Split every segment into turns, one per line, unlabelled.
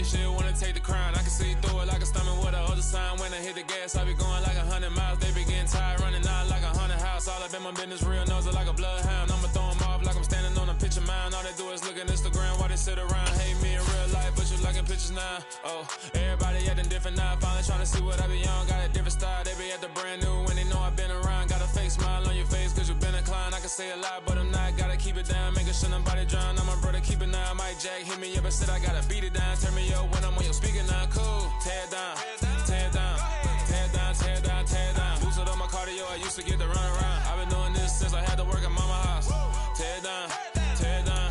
like shit, wanna take the crown. I can see through it like a stomach with a other sign. When I hit the gas, I be going like 100 miles. They be getting tired, running out like a haunted house. All up in my business, real nose like a bloodhound. I'ma throw them off like I'm standing on a picture mound. All they do is look at Instagram while they sit around. Hate me in real life, but you liking pictures now. Oh, everybody acting different now. Finally trying to see what I be on. Got a different style, they be at the brand new when they know I've been around. Got a fake smile on your face cause you been inclined. I can say a lot, but I'm not. Gotta keep it down, making sure nobody drown. I'm my brother, keep it now. Mike Jack hit me up and said I gotta beat it down. Turn me up when I'm on your speaker now. Cool, tear it down, tear it down, tear it down, tear it down, tear it down. Boosted up my cardio, I used to get to run around. I've been doing this since I had to work at mama house. Tear it down, tear it down,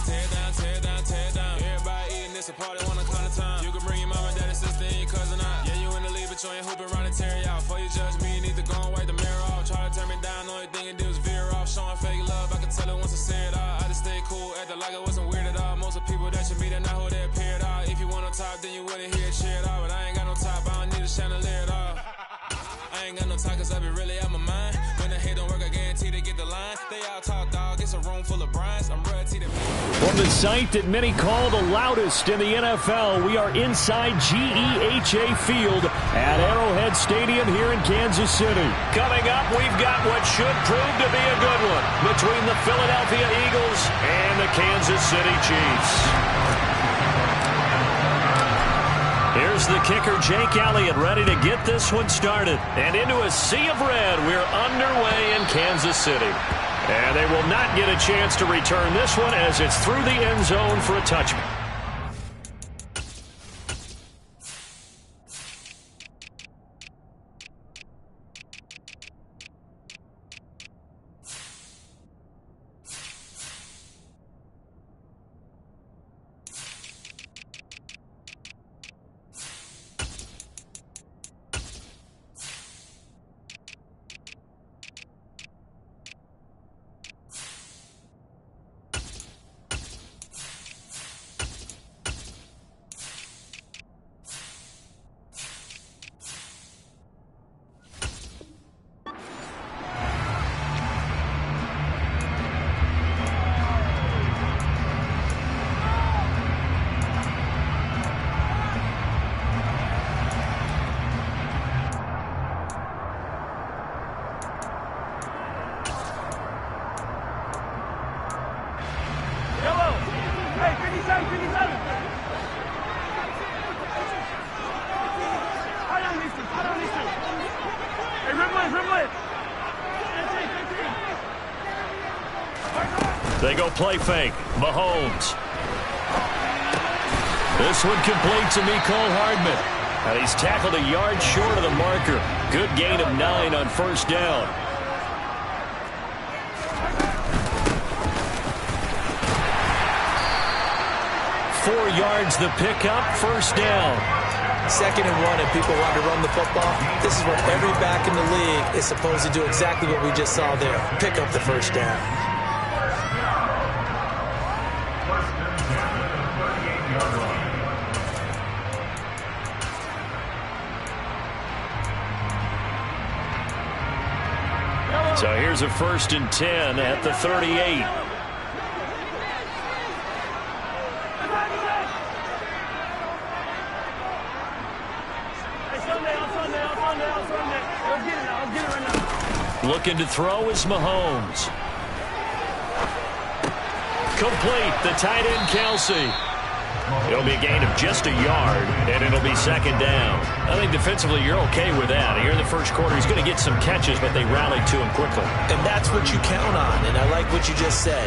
tear it down, tear it down, tear it down. Everybody eating this, a party one o'clock of time. You can bring your mama, daddy, sister, and your cousin out. Yeah, you in the lead, but you ain't hooping around and tear you out. Before you judge me, you need to go and wipe the mirror off. Try to turn me down, only thing you do is veer off. Showing fake love, I can tell it once I say it all. I just stay cool, acting like I wasn't weird at all. Most of the people that you meet are not who they appear at all. If you want on top, then you wouldn't hear it cheer at all. But I ain't got no top, I don't need a chandelier at all. I ain't got no time cause I be really out my mind. When the hate don't work, I guarantee they get the line. They all talk, dog, it's a room full of brinds. I'm ready to
From the site that many call the loudest in the NFL, we are inside GEHA Field at Arrowhead Stadium here in Kansas City. Coming up, we've got what should prove to be a good one between the Philadelphia Eagles and the Kansas City Chiefs. Here's the kicker, Jake Elliott, ready to get this one started. And into a sea of red, we're underway in Kansas City. And they will not get a chance to return this one as it's through the end zone for a touchback. They go play fake. Mahomes. This one complete to Mecole Hardman. And he's tackled a yard short of the marker. Good gain of 9 on first down. Four yards the pickup, first down.
2nd and 1 and people want to run the football. This is what every back in the league is supposed to do, exactly what we just saw there. Pick up the first down.
So here's a 1st and 10 at the 38. Looking to throw is Mahomes. Complete, the tight end Kelsey. It'll be a gain of just a yard, and it'll be 2nd down. I think defensively you're okay with that. Here in the first quarter, he's going to get some catches, but they rallied to him quickly.
And that's what you count on, and I like what you just said.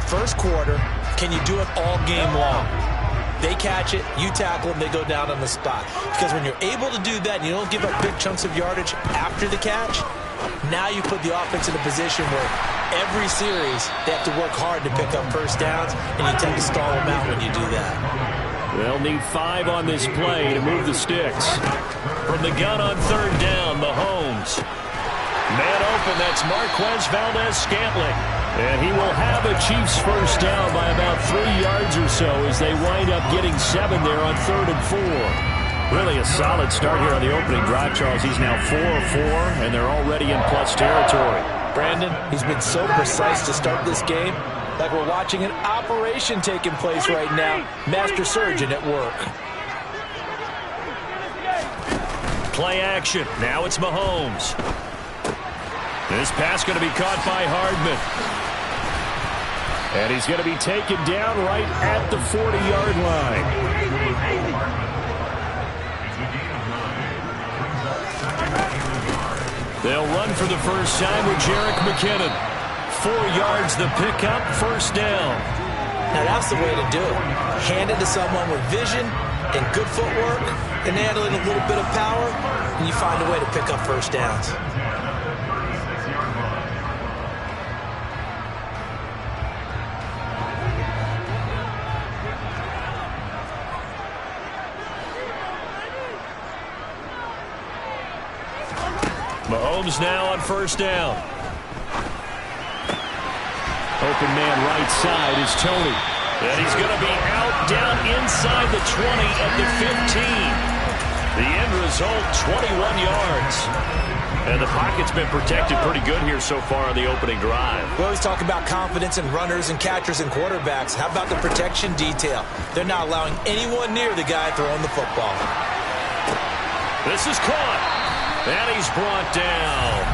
First quarter, can you do it all game long? They catch it, you tackle them, they go down on the spot. Because when you're able to do that and you don't give up big chunks of yardage after the catch, now you put the offense in a position where every series they have to work hard to pick up first downs, and you tend to stall them out when you do that.
They'll need 5 on this play to move the sticks. From the gun on 3rd down, Mahomes. Man open, that's Marquez Valdes-Scantling. And he will have a Chiefs first down by about 3 yards or so as they wind up getting 7 there on 3rd and 4. Really a solid start here on the opening drive, Charles. He's now 4 of 4, and they're already in plus territory.
Brandon, he's been so precise to start this game, like we're watching an operation taking place right now. Master surgeon at work.
play action. Now it's Mahomes. This pass going to be caught by Hardman. And he's going to be taken down right at the 40-yard line. They'll run for the first time with Jerick McKinnon. 4 yards the pickup, first down.
Now that's the way to do it. Hand it to someone with vision and good footwork and handling a little bit of power, and you find a way to pick up first downs.
Mahomes now on first down. Open man right side is Tony. And he's going to be out down inside the 20 at the 15. The end result, 21 yards. And the pocket's been protected pretty good here so far on the opening drive.
We always talk about confidence in runners and catchers and quarterbacks. How about the protection detail? They're not allowing anyone near the guy throwing the football.
This is caught. And he's brought down.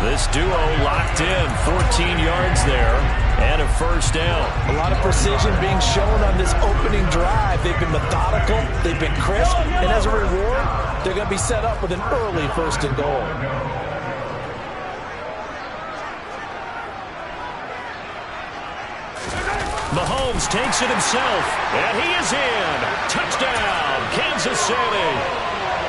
This duo locked in, 14 yards there, and a first down.
A lot of precision being shown on this opening drive. They've been methodical, they've been crisp, and as a reward, they're going to be set up with an early first and goal.
Mahomes takes it himself, and he is in. Touchdown, Kansas City.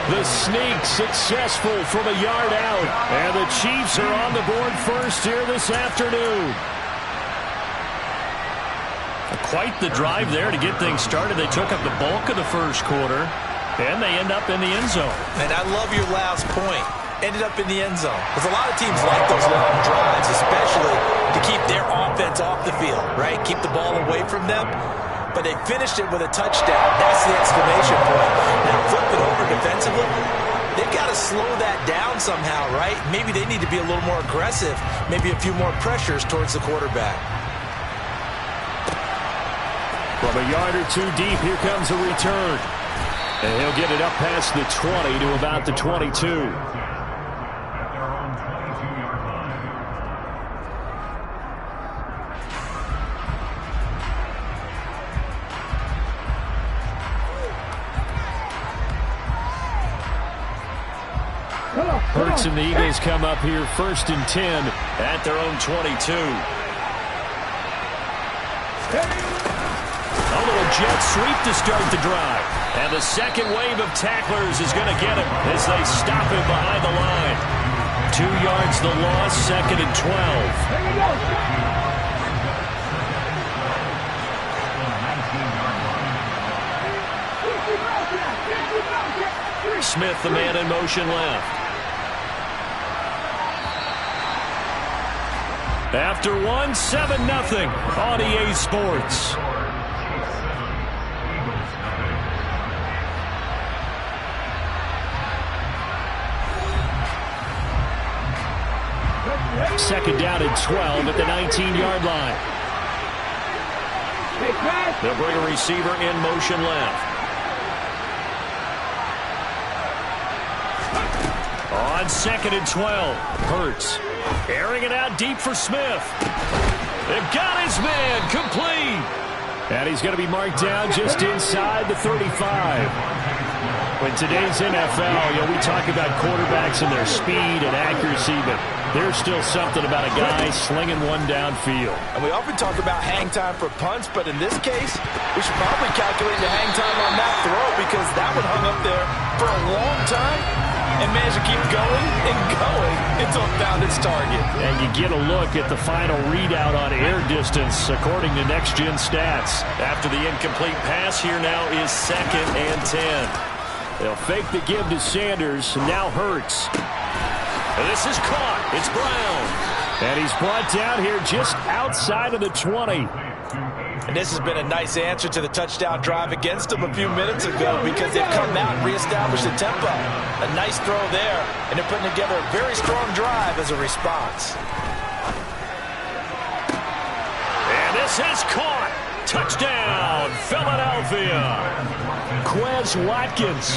The sneak successful from a yard out. And the Chiefs are on the board first here this afternoon. Quite the drive there to get things started. They took up the bulk of the first quarter, and they end up in the end zone.
And I love your last point. Ended up in the end zone. Because a lot of teams like those long drives, especially to keep their offense off the field, right? Keep the ball away from them. But they finished it with a touchdown. That's the exclamation point. Now flip it over defensively. They've got to slow that down somehow, right? Maybe they need to be a little more aggressive. Maybe a few more pressures towards the quarterback.
From a yard or two deep, here comes a return. And he'll get it up past the 20 to about the 22. Hurts and the Eagles come up here first and 10 at their own 22. A little jet sweep to start the drive. And the second wave of tacklers is going to get him as they stop him behind the line. 2 yards the loss, second and 12. Smith, the man in motion left. After one, 7-0 on EA Sports. Second down and 12 at the 19-yard line. They'll bring a receiver in motion left. On second and 12, Hurts airing it out deep for Smith. They've got his man complete. And he's going to be marked down just inside the 35. In today's NFL, we talk about quarterbacks and their speed and accuracy, but there's still something about a guy slinging one downfield.
And we often talk about hang time for punts, but in this case, we should probably calculate the hang time on that throw because that one hung up there for a long time and managed to keep going and going until it found its target.
And you get a look at the final readout on air distance according to Next Gen Stats. After the incomplete pass, here now is second and 10. They'll fake the give to Sanders, and now Hurts. And this is caught. It's Brown. And he's brought down here just outside of the 20.
And this has been a nice answer to the touchdown drive against them a few minutes ago because they've come out and reestablished the tempo. A nice throw there, and they're putting together a very strong drive as a response.
And this is caught. Touchdown, touchdown, Philadelphia. Quez Watkins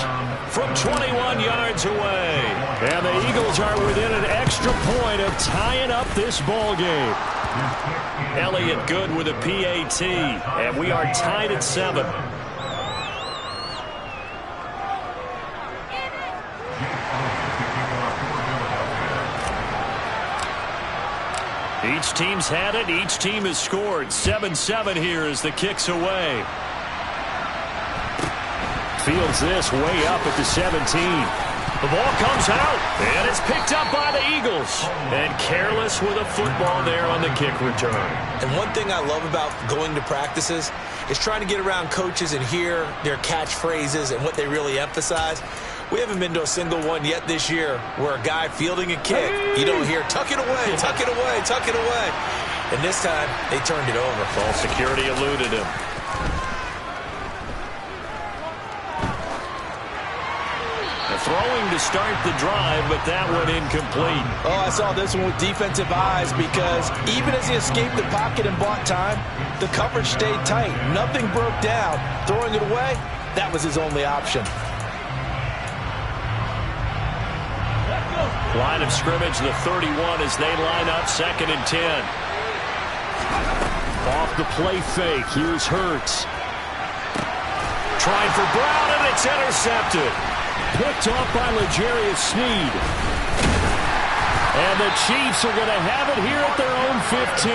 from 21 yards away. And the Eagles are within an extra point of tying up this ball game. Elliott Good with a PAT, and we are tied at 7. Each team's had it. Each team has scored. 7-7 here as the kick's away. Fields this way up at the 17. The ball comes out, and it's picked up by the Eagles. And Careless with a football there on the kick return.
And one thing I love about going to practices is trying to get around coaches and hear their catchphrases and what they really emphasize. We haven't been to a single one yet this year where a guy fielding a kick, you don't hear, tuck it away, tuck it away, tuck it away. And this time, they turned it over.
Ball security eluded him. Throwing to start the drive, but that one incomplete.
Oh, I saw this one with defensive eyes because even as he escaped the pocket and bought time, the coverage stayed tight. Nothing broke down. Throwing it away, that was his only option.
Line of scrimmage, the 31 as they line up 2nd and 10. Off the play fake, here's Hurts. Trying for Brown, and it's intercepted. Picked off by L'Jarius Sneed. And the Chiefs are going to have it here at their own 15.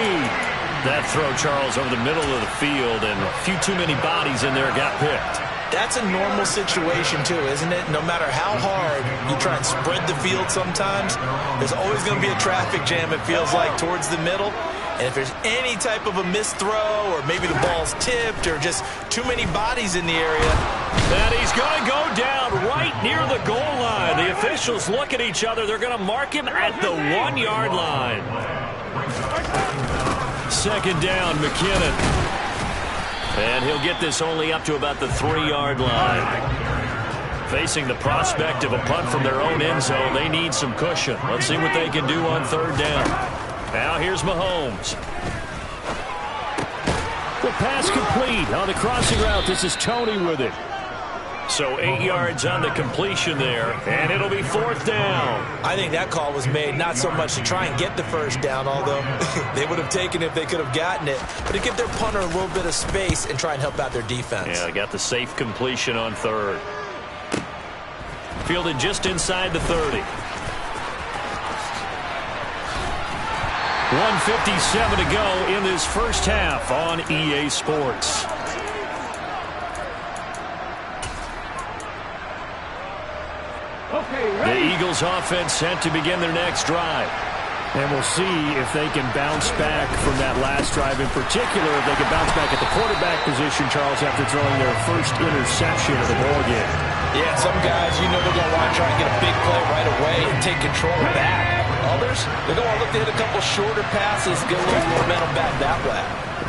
That throw, Charles, over the middle of the field, and a few too many bodies in there got picked.
That's a normal situation, too, isn't it? No matter how hard you try and spread the field sometimes, there's always going to be a traffic jam, it feels like, towards the middle. And if there's any type of a missed throw or maybe the ball's tipped or just too many bodies in the area.
And he's going to go down right near the goal line. The officials look at each other. They're going to mark him at the 1-yard line. 2nd down, McKinnon. And he'll get this only up to about the 3-yard line. Facing the prospect of a punt from their own end zone, they need some cushion. Let's see what they can do on 3rd down. Now here's Mahomes. The pass complete on the crossing route. This is Tony with it. So 8 yards on the completion there, and it'll be 4th down.
I think that call was made not so much to try and get the 1st down, although they would have taken it if they could have gotten it, but to give their punter a little bit of space and try and help out their defense.
Yeah, they got the safe completion on 3rd. Fielded just inside the 30. 1:57 to go in this first half on EA Sports. The Eagles offense set to begin their next drive. And we'll see if they can bounce back from that last drive. In particular, if they can bounce back at the quarterback position, Charles, after throwing their first interception of the ball game.
Yeah, some guys, you know they're going to want to try and get a big play right away and take control back. Others, they're going to look to hit a couple shorter passes, get a little momentum back that way.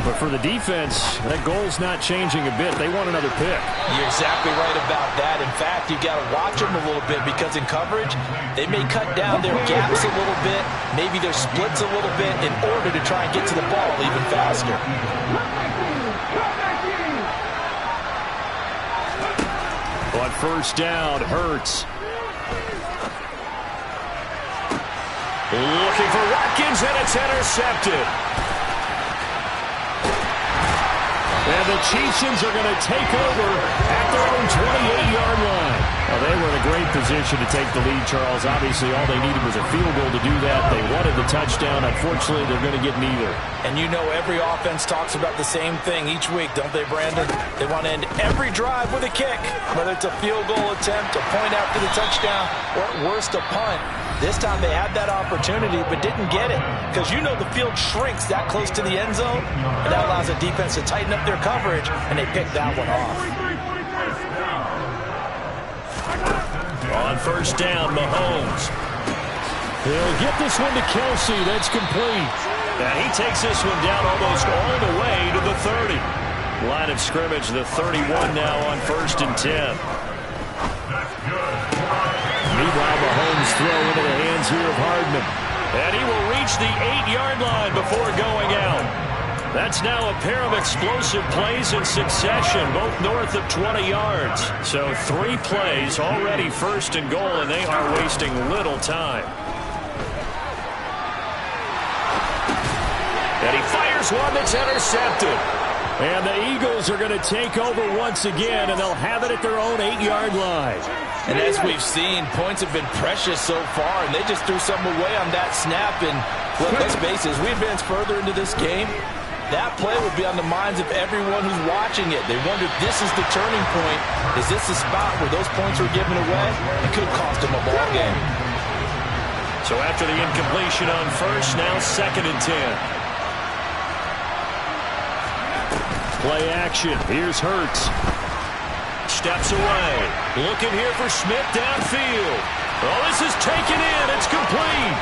But for the defense, that goal's not changing a bit. They want another pick.
You're exactly right about that. In fact, you've got to watch them a little bit because in coverage, they may cut down their gaps a little bit, maybe their splits a little bit in order to try and get to the ball even faster.
On 1st down, Hurts. Looking for Watkins, and it's intercepted. And the Chiefs are going to take over at their own 28-yard line. Well, they were in a great position to take the lead, Charles. Obviously, all they needed was a field goal to do that. They wanted the touchdown. Unfortunately, they're going to get neither.
And you know every offense talks about the same thing each week, don't they, Brandon? They want to end every drive with a kick, whether it's a field goal attempt, a point after the touchdown, or at worst, a punt. This time they had that opportunity but didn't get it because you know the field shrinks that close to the end zone, and that allows the defense to tighten up their coverage, and they picked that one off.
On 1st down, Mahomes. He'll get this one to Kelsey. That's complete. And he takes this one down almost all the way to the 30. Line of scrimmage, the 31 now on 1st and 10. Meanwhile, Mahomes throw into the hands here of Hardman. And he will reach the 8-yard line before going out. That's now a pair of explosive plays in succession, both north of 20 yards. So 3 plays already first and goal, and they are wasting little time. And he fires one that's intercepted. And the Eagles are going to take over once again, and they'll have it at their own 8-yard line.
And as we've seen, points have been precious so far, and they just threw some away on that snap. And let's face it, as we advance further into this game, that play will be on the minds of everyone who's watching it. They wonder if this is the turning point. Is this the spot where those points were given away? It could cost them a ball game.
So after the incompletion on first, now 2nd and 10. Play action. Here's Hurts. Steps away. Looking here for Smith downfield. Oh, this is taken in. It's complete.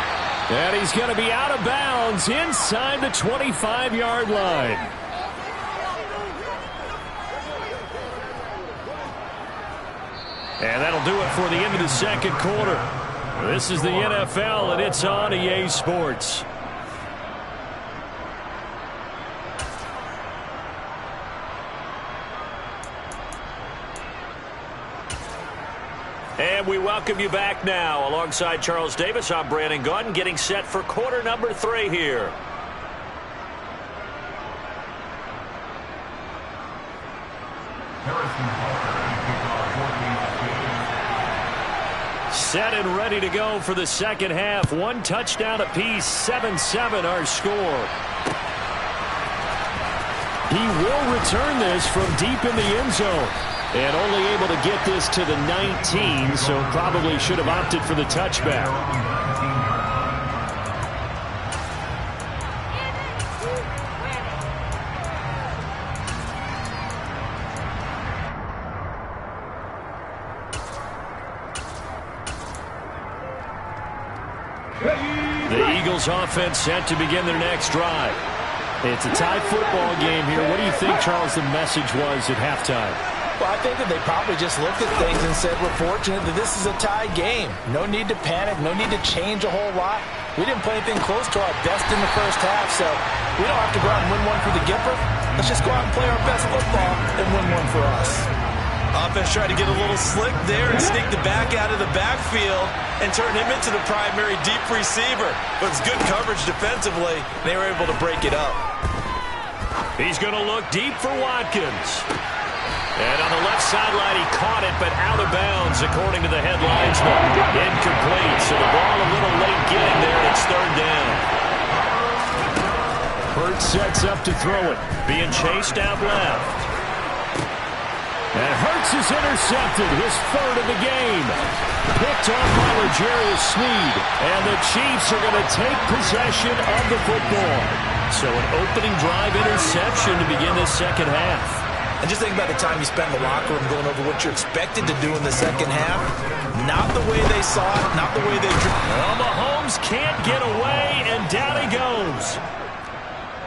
And he's going to be out of bounds inside the 25-yard line. And that'll do it for the end of the second quarter. This is the NFL, and it's on EA Sports. And we welcome you back now. Alongside Charles Davis, I'm Brandon Gaudin, getting set for quarter number 3 here. Set and ready to go for the second half. 1 touchdown apiece, 7-7 our score. He will return this from deep in the end zone. And only able to get this to the 19, so probably should have opted for the touchback. The Eagles offense set to begin their next drive. It's a tie football game here. What do you think, Charles, the message was at halftime?
Well, I think that they probably just looked at things and said, we're fortunate that this is a tie game. No need to panic, no need to change a whole lot. We didn't play anything close to our best in the first half, so we don't have to go out and win one for the Gipper. Let's just go out and play our best football and win one for us.
Offense tried to get a little slick there and sneak the back out of the backfield and turn him into the primary deep receiver. But it's good coverage defensively. They were able to break it up.
He's going to look deep for Watkins. And on the left sideline, he caught it, but out of bounds, according to the head linesman. Incomplete, so the ball a little late getting there. It's 3rd down. Hurts sets up to throw it. Being chased out left. And Hurts is intercepted, his 3rd of the game. Picked off by L'Jarius Sneed. And the Chiefs are going to take possession of the football. So an opening drive interception to begin this second half.
And just think about the time you spend in the locker room going over what you're expected to do in the second half. Not the way they saw it, not the way they drew.
Well, Mahomes can't get away, and down he goes.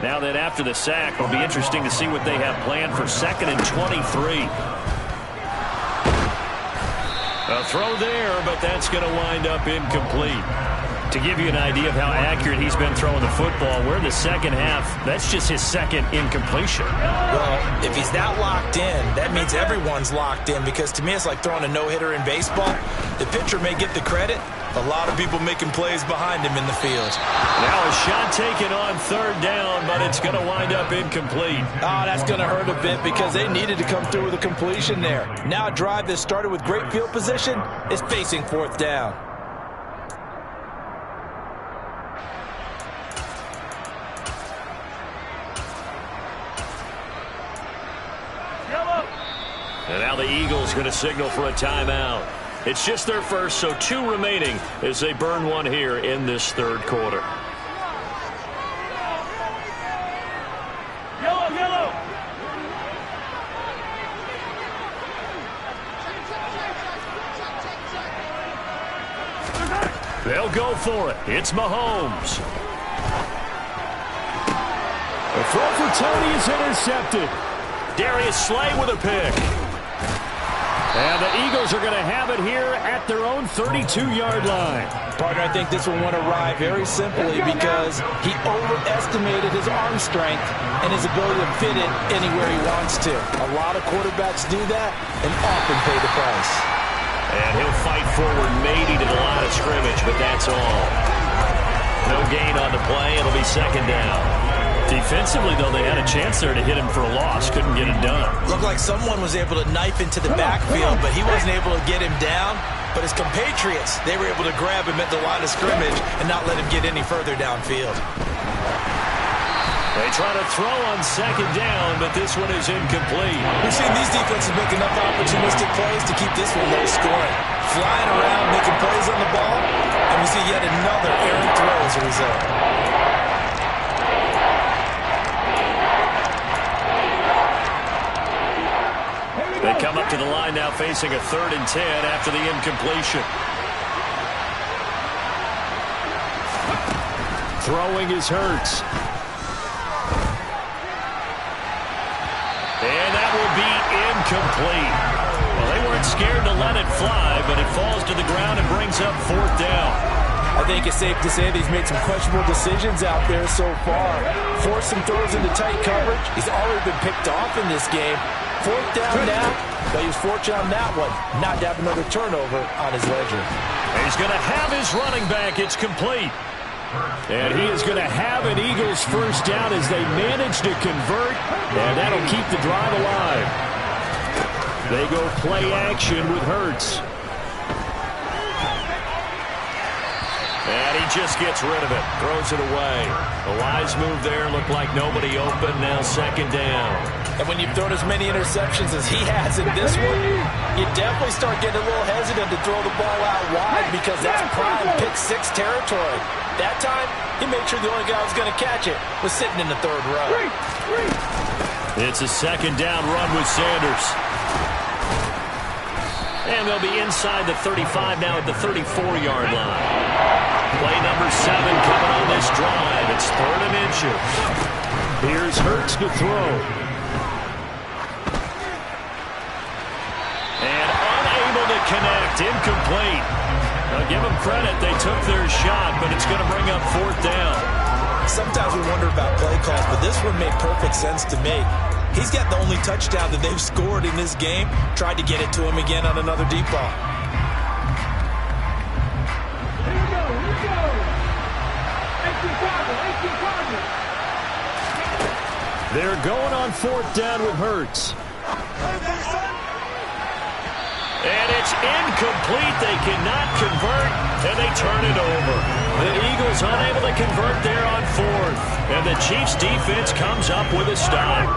Now that after the sack, it'll be interesting to see what they have planned for 2nd and 23. A throw there, but that's going to wind up incomplete. To give you an idea of how accurate he's been throwing the football, we're in the second half. That's just his 2nd incompletion.
Well, if he's that locked in, that means everyone's locked in, because to me it's like throwing a no-hitter in baseball. The pitcher may get the credit. A lot of people making plays behind him in the field.
Now a shot taken on 3rd down, but it's going to wind up incomplete.
Oh, that's going to hurt a bit because they needed to come through with a completion there. Now a drive that started with great field position is facing 4th down.
And now the Eagles going to signal for a timeout. It's just their first, so 2 remaining as they burn one here in this 3rd quarter.
Yellow.
They'll go for it. It's Mahomes. The throw for Tony is intercepted. Darius Slay with a pick. And the Eagles are going to have it here at their own 32-yard line.
Partner, I think this one went awry very simply because he overestimated his arm strength and his ability to fit it anywhere he wants to. A lot of quarterbacks do that and often pay the price.
And he'll fight forward maybe to the line of scrimmage, but that's all. No gain on the play. It'll be second down. Defensively, though, they had a chance there to hit him for a loss. Couldn't get it done.
Looked like someone was able to knife into the backfield, but he wasn't able to get him down. But his compatriots, they were able to grab him at the line of scrimmage and not let him get any further downfield.
They try to throw on second down, but this one is incomplete.
We've seen these defenses make enough opportunistic plays to keep this one low scoring. Flying around, making plays on the ball, and we see yet another errant throw as a result.
They come up to the line now facing a 3rd and 10 after the incompletion. Throwing is Hurts. And that will be incomplete. Well, they weren't scared to let it fly, but it falls to the ground and brings up 4th down.
I think it's safe to say that he's made some questionable decisions out there so far. Forced some throws into tight coverage. He's already been picked off in this game. 4th down now, but he was fortunate on that one, not to have another turnover on his ledger.
And he's going to have his running back. It's complete. And he is going to have an Eagles first down as they manage to convert, and that'll keep the drive alive. They go play action with Hurts. And he just gets rid of it, throws it away. A wise move there, looked like nobody open, now second down.
And when you've thrown as many interceptions as he has in this one, you definitely start getting a little hesitant to throw the ball out wide because that's prime pick 6 territory. That time, he made sure the only guy who was going to catch it was sitting in the 3rd row.
It's a second down run with Sanders. And they'll be inside the 35 now at the 34-yard line. Play number 7 coming on this drive. It's 3rd and inches. Here's Hurts to throw. And unable to connect. Incomplete. Now give them credit. They took their shot, but it's going to bring up 4th down.
Sometimes we wonder about play calls, but this one made perfect sense to me. He's got the only touchdown that they've scored in this game. Tried to get it to him again on another deep ball.
They're going on 4th down with Hurts. And it's incomplete. They cannot convert, and they turn it over. The Eagles unable to convert there on 4th. And the Chiefs defense comes up with a stop.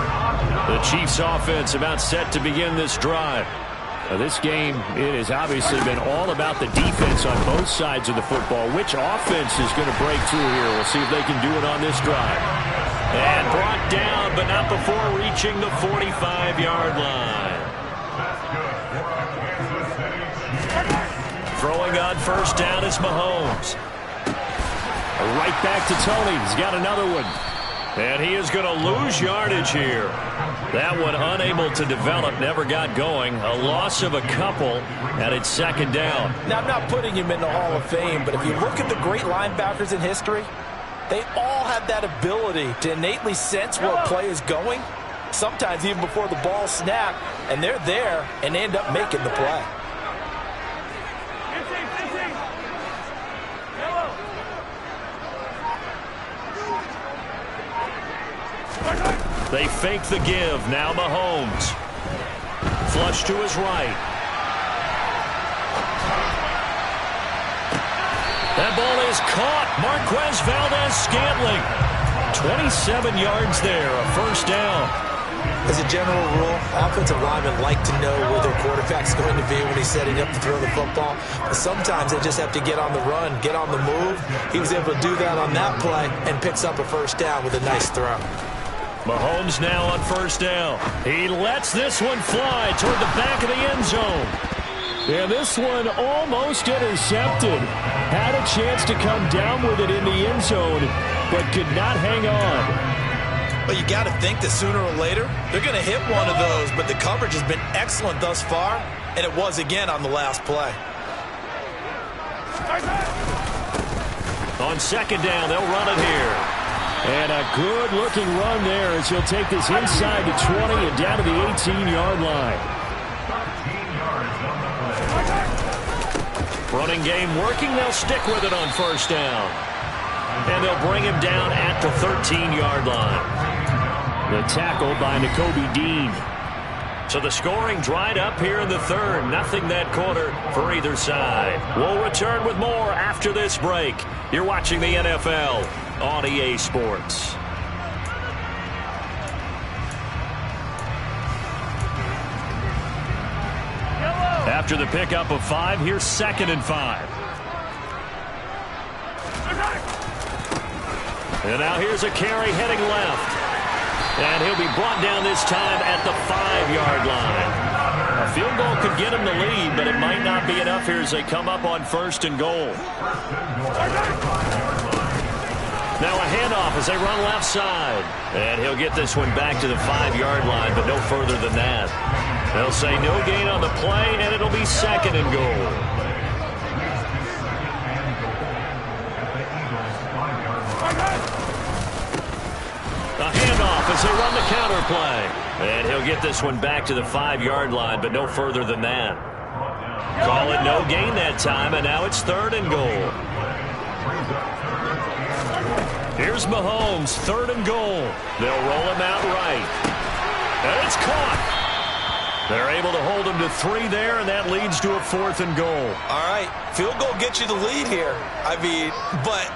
The Chiefs offense about set to begin this drive. Now this game, it has obviously been all about the defense on both sides of the football. Which offense is going to break through here? We'll see if they can do it on this drive. And brought down, but not before reaching the 45-yard line. Throwing on first down is Mahomes. Right back to Tony. He's got another one. And he is going to lose yardage here. That one unable to develop, never got going. A loss of a couple, and it's second down.
Now, I'm not putting him in the Hall of Fame, but if you look at the great linebackers in history, they all have that ability to innately sense where a play is going, sometimes even before the ball snaps, and they're there and end up making the play.
They fake the give. Now Mahomes. Flush to his right. That ball is caught. Marquez Valdes-Scantling. 27 yards there. A first down.
As a general rule, offensive linemen like to know where their quarterback's going to be when he's setting up to throw the football. But sometimes they just have to get on the run, get on the move. He was able to do that on that play and picks up a first down with a nice throw.
Mahomes now on first down. He lets this one fly toward the back of the end zone. Yeah, this one almost intercepted. Had a chance to come down with it in the end zone, but could not hang on.
But you got to think that sooner or later, they're going to hit one of those. But the coverage has been excellent thus far, and it was again on the last play.
On second down, they'll run it here. And a good-looking run there as he'll take this inside the 20 and down to the 18-yard line. Running game working. They'll stick with it on first down. And they'll bring him down at the 13-yard line. The tackle by Nakobe Dean. So the scoring dried up here in the third. Nothing that quarter for either side. We'll return with more after this break. You're watching the NFL on EA Sports. After the pickup of 5, here's 2nd and 5. And now here's a carry heading left. And he'll be brought down this time at the 5-yard line. A field goal could get him the lead, but it might not be enough here as they come up on 1st and goal. Now a handoff as they run left side. And he'll get this one back to the 5-yard line, but no further than that. They'll say no gain on the play, and it'll be 2nd and goal. A handoff as they run the counter play. And he'll get this one back to the 5-yard line, but no further than that. Call it no gain that time, and now it's 3rd and goal. Here's Mahomes, 3rd and goal. They'll roll him out right. And it's caught. They're able to hold him to 3 there, and that leads to a 4th and goal.
All right, field goal gets you the lead here. I mean, but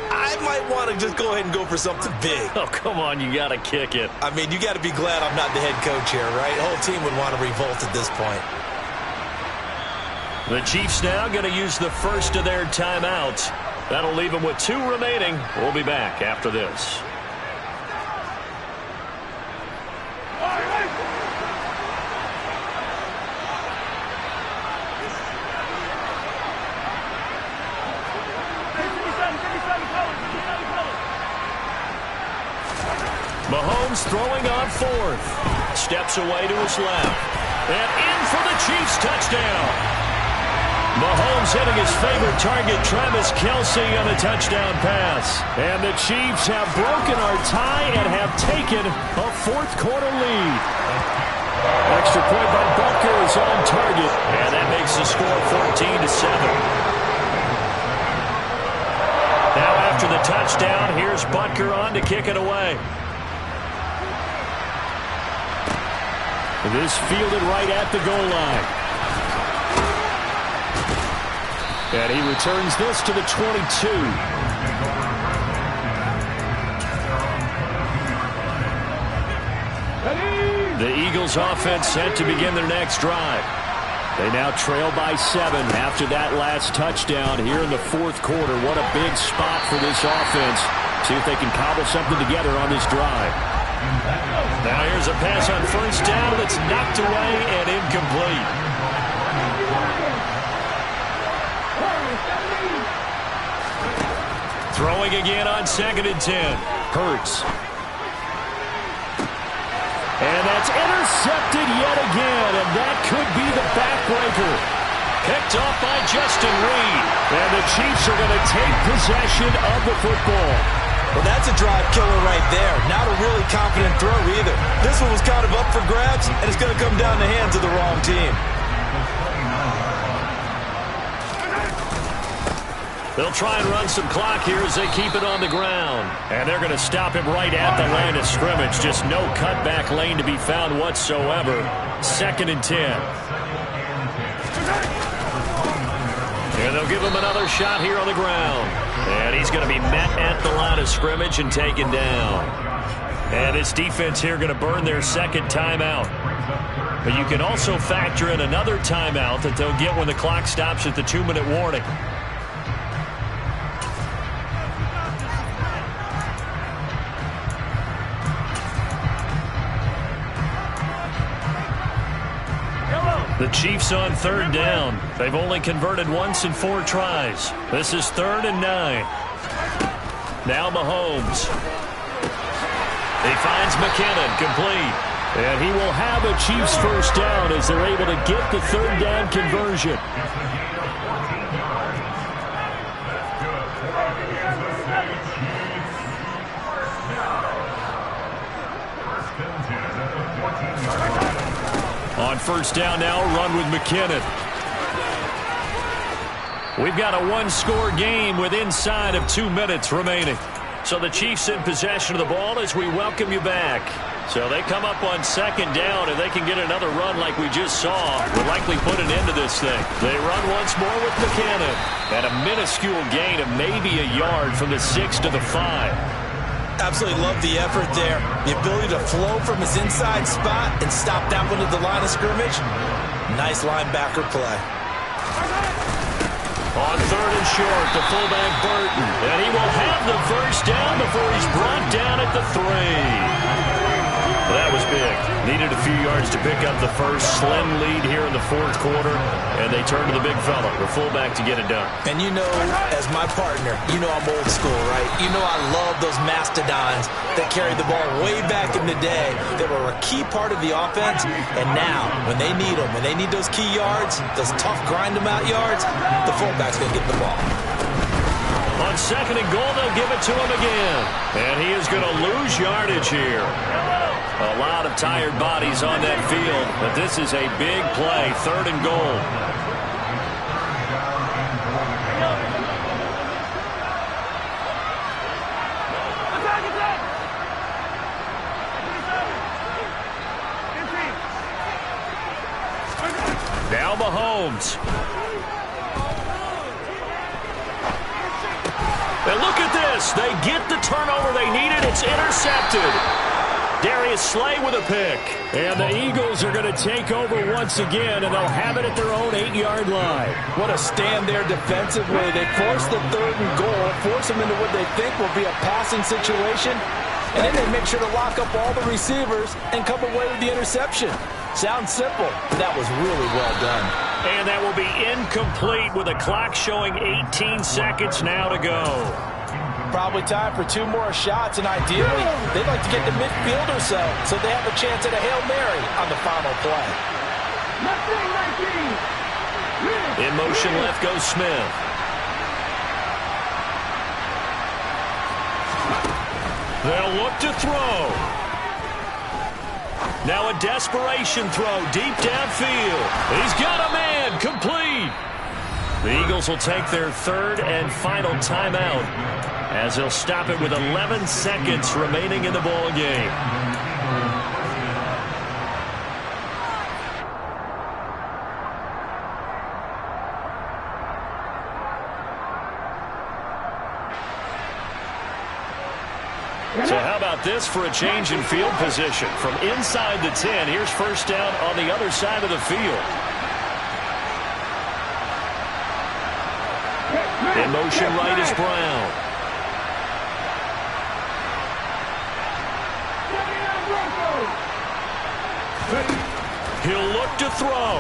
I might want to just go ahead and go for something big.
Oh, come on, you got to kick it.
I mean, you got to be glad I'm not the head coach here, right? The whole team would want to revolt at this point.
The Chiefs now going to use the first of their timeouts. That'll leave them with 2 remaining. We'll be back after this. Mahomes throwing on 4th. Steps away to his left. And in for the Chiefs touchdown. Mahomes hitting his favorite target, Travis Kelce, on a touchdown pass. And the Chiefs have broken our tie and have taken a 4th quarter lead. Extra point by Butker is on target. And that makes the score 14-7. Now after the touchdown, here's Butker on to kick it away. This fielded right at the goal line. And he returns this to the 22. The Eagles offense set to begin their next drive. They now trail by 7 after that last touchdown here in the 4th quarter. What a big spot for this offense. See if they can cobble something together on this drive. Now here's a pass on first down that's knocked away and incomplete. Throwing again on 2nd and 10. Hurts. And that's intercepted yet again, and that could be the backbreaker. Picked off by Justin Reed. And the Chiefs are going to take possession of the football.
Well, that's a drive killer right there. Not a really confident throw either. This one was kind of up for grabs, and it's going to come down the hands of the wrong team.
They'll try and run some clock here as they keep it on the ground. And they're going to stop him right at the line of scrimmage. Just no cutback lane to be found whatsoever. 2nd and 10. And they'll give him another shot here on the ground. And he's going to be met at the line of scrimmage and taken down. And this defense here going to burn their 2nd timeout. But you can also factor in another timeout that they'll get when the clock stops at the 2-minute warning. The Chiefs on 3rd down. They've only converted once in 4 tries. This is 3rd and 9. Now Mahomes. He finds McKinnon, complete. And he will have a Chiefs first down as they're able to get the third down conversion. On first down now, run with McKinnon. We've got a one-score game with inside of 2 minutes remaining. So the Chiefs in possession of the ball as we welcome you back. So they come up on second down, and they can get another run like we just saw. We'll likely put an end to this thing. They run once more with McKinnon. And a minuscule gain of maybe a yard from the 6 to the 5.
Absolutely love the effort there. The ability to flow from his inside spot and stop that one at the line of scrimmage. Nice linebacker play.
On third and short, the fullback Burton. And he will have the first down before he's brought down at the 3. Well, that was big. Needed a few yards to pick up the first. Slim lead here in the fourth quarter. And they turn to the big fella, the fullback, to get it done.
And you know, as my partner, you know I'm old school, right? You know I love those mastodons that carried the ball way back in the day that were a key part of the offense. And now, when they need them, when they need those key yards, those tough grind-them-out yards, the fullback's going to get the ball.
On second and goal, they'll give it to him again. And he is going to lose yardage here. A lot of tired bodies on that field, but this is a big play, third and goal. Now Mahomes. And look at this. They get the turnover they needed. It's intercepted. Darius Slay with a pick. And the Eagles are going to take over once again, and they'll have it at their own 8-yard line.
What a stand there defensively. They force the third and goal, force them into what they think will be a passing situation, and then they make sure to lock up all the receivers and come away with the interception. Sounds simple, but that was really well done.
And that will be incomplete with a clock showing 18 seconds now to go.
Probably time for 2 more shots, and ideally, they'd like to get to midfield or so they have a chance at a Hail Mary on the final play.
In motion left goes Smith. They'll look to throw. Now a desperation throw deep downfield. He's got a man, complete. The Eagles will take their third and final timeout as they'll stop it with 11 seconds remaining in the ball game. So how about this for a change in field position? From inside the 10, here's first down on the other side of the field. In motion right is Brown. He'll look to throw.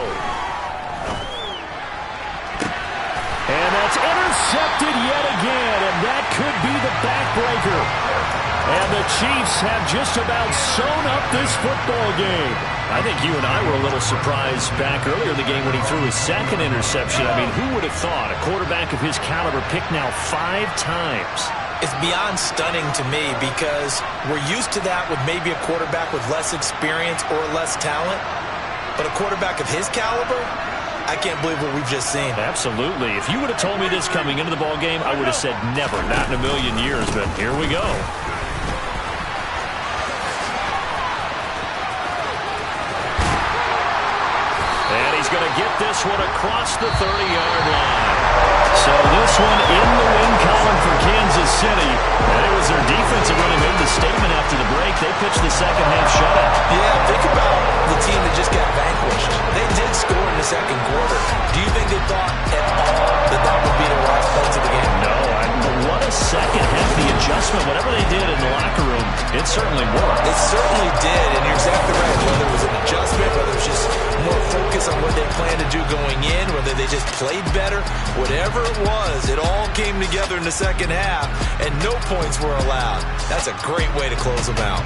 And that's intercepted yet again, and that could be the backbreaker. And the Chiefs have just about sewn up this football game. I think you and I were a little surprised back earlier in the game when he threw his second interception. I mean, who would have thought a quarterback of his caliber picked now 5 times?
It's beyond stunning to me because we're used to that with maybe a quarterback with less experience or less talent. But a quarterback of his caliber, I can't believe what we've just seen.
Absolutely. If you would have told me this coming into the ball game, I would have said never, not in a million years. But here we go. And he's going to get this one across the 30-yard line. So this one in the win column for Kansas City. And it was their defense that really made the statement after the break. They pitched the second half shutout.
Yeah, think about the team that just got vanquished. They did score in the second quarter. Do you think they thought at all that that would be the last points of the game?
No. What a second half. The adjustment, whatever they did in the locker room, it certainly worked.
It certainly did, and you're exactly right. Whether it was an adjustment, whether it was just more focus on what they planned to do going in, whether they just played better, whatever it was, it all came together in the second half, and no points were allowed. That's a great way to close them out.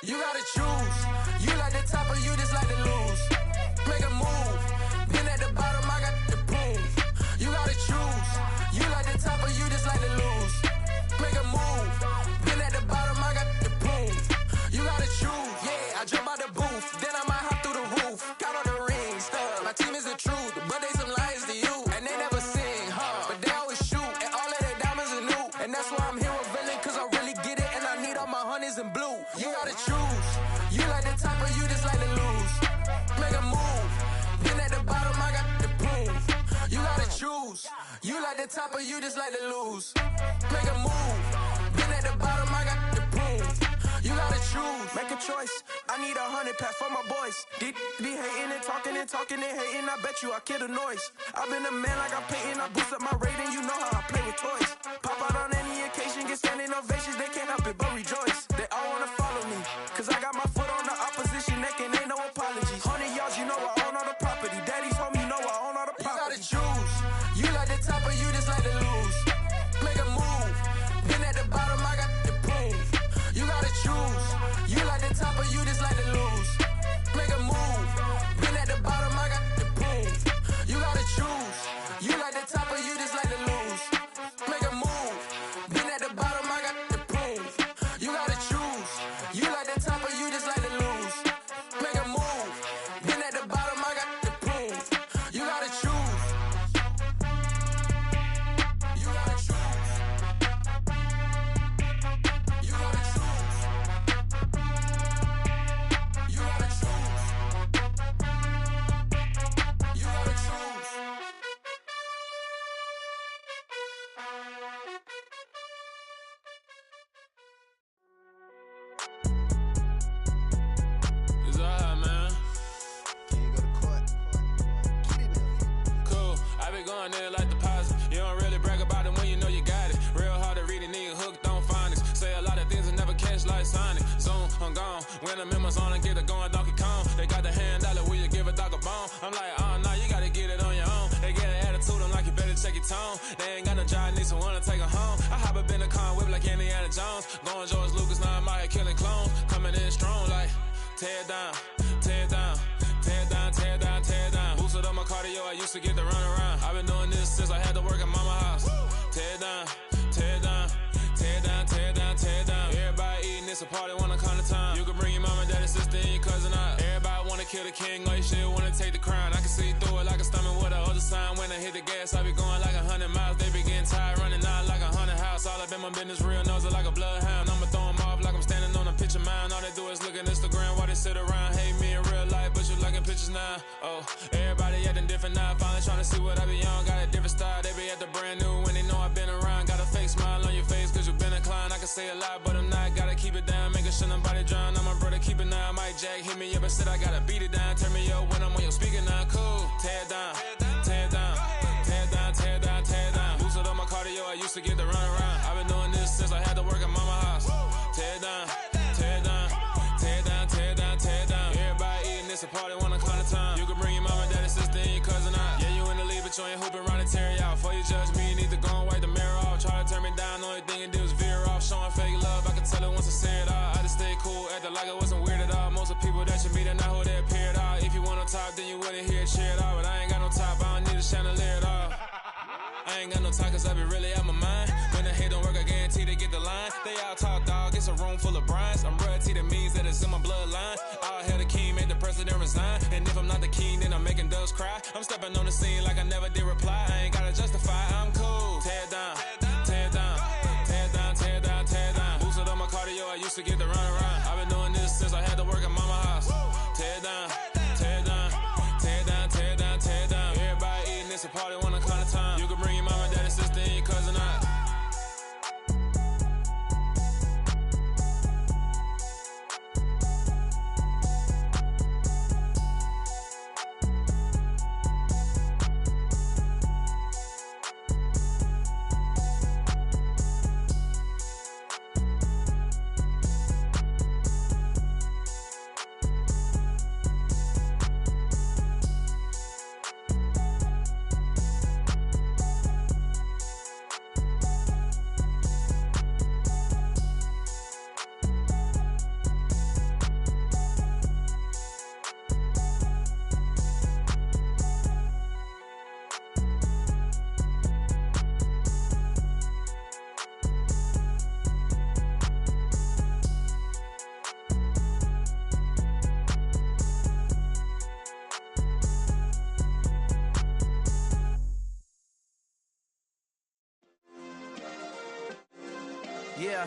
You gotta choose. You like the top or you just like to lose. Make a move. Been at the bottom, I got the proof. You gotta choose. You like the top or you just like to lose. Make a move. Been at the bottom, I got the proof. You gotta choose. Yeah, I jump out the booth. Then I might hop through the roof. Count on the rings, stuff. My team is the truth, but they some liars to you. And they never sing, but they always shoot. And all of their diamonds are new. And that's why I'm here with villain, cause I really get it. And I need all my honeys in blue. You gotta choose. You like the top or you just like to lose. Make a move. Been at the bottom, I got the proof. You gotta choose. You like the top or you just like to lose. Make a move. Been at the bottom, I got the proof. You gotta choose. Make a choice. I need 100 pack for my boys. Be hating and talking and hating. I bet you I kill the noise. I've been a man like I'm Peyton. I boost up my rating. You know how I play with toys. Pop out on any occasion, get standing ovations. They can't help it but rejoice. They all wanna follow me, cause I got my foot on the opposition neck and ain't no apologies. 100 yards, you know I own all the property. Daddy's home, you know I own all the property. You gotta choose. You like the top or you just like to lose. Make a move. Been at the bottom, I got the proof. You gotta choose. You like the top or you just like to lose. Make a move. Been at the bottom, I got the proof. You gotta choose. You like the top or you just like to lose. Make a move. Been at the bottom, I got the proof. You gotta choose. You like the top or you just like to lose. Make a move. Been at the bottom, I got the proof. You gotta choose. You gotta choose. You gotta choose. You gotta choose. You gotta choose.
It's alright, man.
Can you go to court? Get it up.
Cool, I be going there like deposit. You don't really brag about it when you know you got it. Real hard to read a nigga hooked on phonics. Say a lot of things and never catch like Sonic. Zone, I'm gone. When I'm in my zone, I get it going Donkey Kong. They got the $100, will you give a dog a bone? I'm like, oh, nah, you gotta get it on your own. They get an attitude, I'm like, you better check your tone. They ain't got no job, need someone to take her home. I hop up in the car, whip like Indiana Jones. Going George Lucas, now I'm out here killing clones. Coming in strong like, tear it down, tear it down. Tear down, tear down, tear down. Boosted up my cardio, I used to get to run around. I've been doing this since I had to work at mama house. Tear down, tear down, tear down, tear down, tear down. Everybody eating, it's a party, wanna come to time. You can bring your mama, daddy, sister, and your cousin out. Everybody wanna kill the king, or you shit wanna take the crown. I can see through it like a stomach with a other sign. When I hit the gas, I be going like 100 miles. They be getting tired, running out like 100 house. All up in my business, real nose like a bloodhound. I'ma throw them off like I'm standing on a picture mound. All they do is look at Instagram while they sit around. Hate me in real life, but you liking pictures now. Oh, everybody acting different now. Finally trying to see what I be on. Got a different style, they be at the brand new when they know I've been around. Got a fake smile on your face cause you been inclined. I can say a lot, but I'm not. Gotta keep it down, making sure nobody drown. I'm my brother, keep it now. Mike Jack hit me up and said I gotta beat it down. Turn me up when I'm on your speaker now. Cool, tear it down, tear it down, tear it down, tear it down, tear it down. Boosted up my cardio, I used to get to run around. I've been doing this since I had to work at mama house. Tear it down, tear it down, tear it down, tear it down, tear it down. Everybody eating, it's a party, wanna come to time. You can bring your mama, daddy, sister, and your cousin out. Yeah, you in the lead, but you ain't hooping around and tear it out. Before you judge me, you need to go and wipe the mirror off. Try to turn me down, the only thing you did was veer off. Showing fake love, I can tell it once I say it all. I just stay cool, acting like it wasn't weird at all. Most of the people that you meet are not who they appear at all. If you want on top, then you wouldn't hear it cheer at all. But I ain't got no top, I don't need a chandelier at all. I ain't got no time cause I be really out my mind. When the hate don't work, I guarantee they get the line. They all talk dog, it's a room full of brines. I'm royalty, that means that it's in my bloodline. All hail the king, made the president resign. And if I'm not the king, then I'm making doves cry. I'm stepping on the scene like I never did reply. I ain't gotta justify, I'm cool. Tear it down, tear it down, tear it down, tear it down, tear it down. Boosted up my cardio, I used to get to run around. I've been doing this since I had to work at mama house. Tear it down, tear it down, tear it down, tear it down, tear it down. Everybody eating, it's a party, wanna come to time. You can bring your mama, daddy, sister, and your cousin out.
Yeah.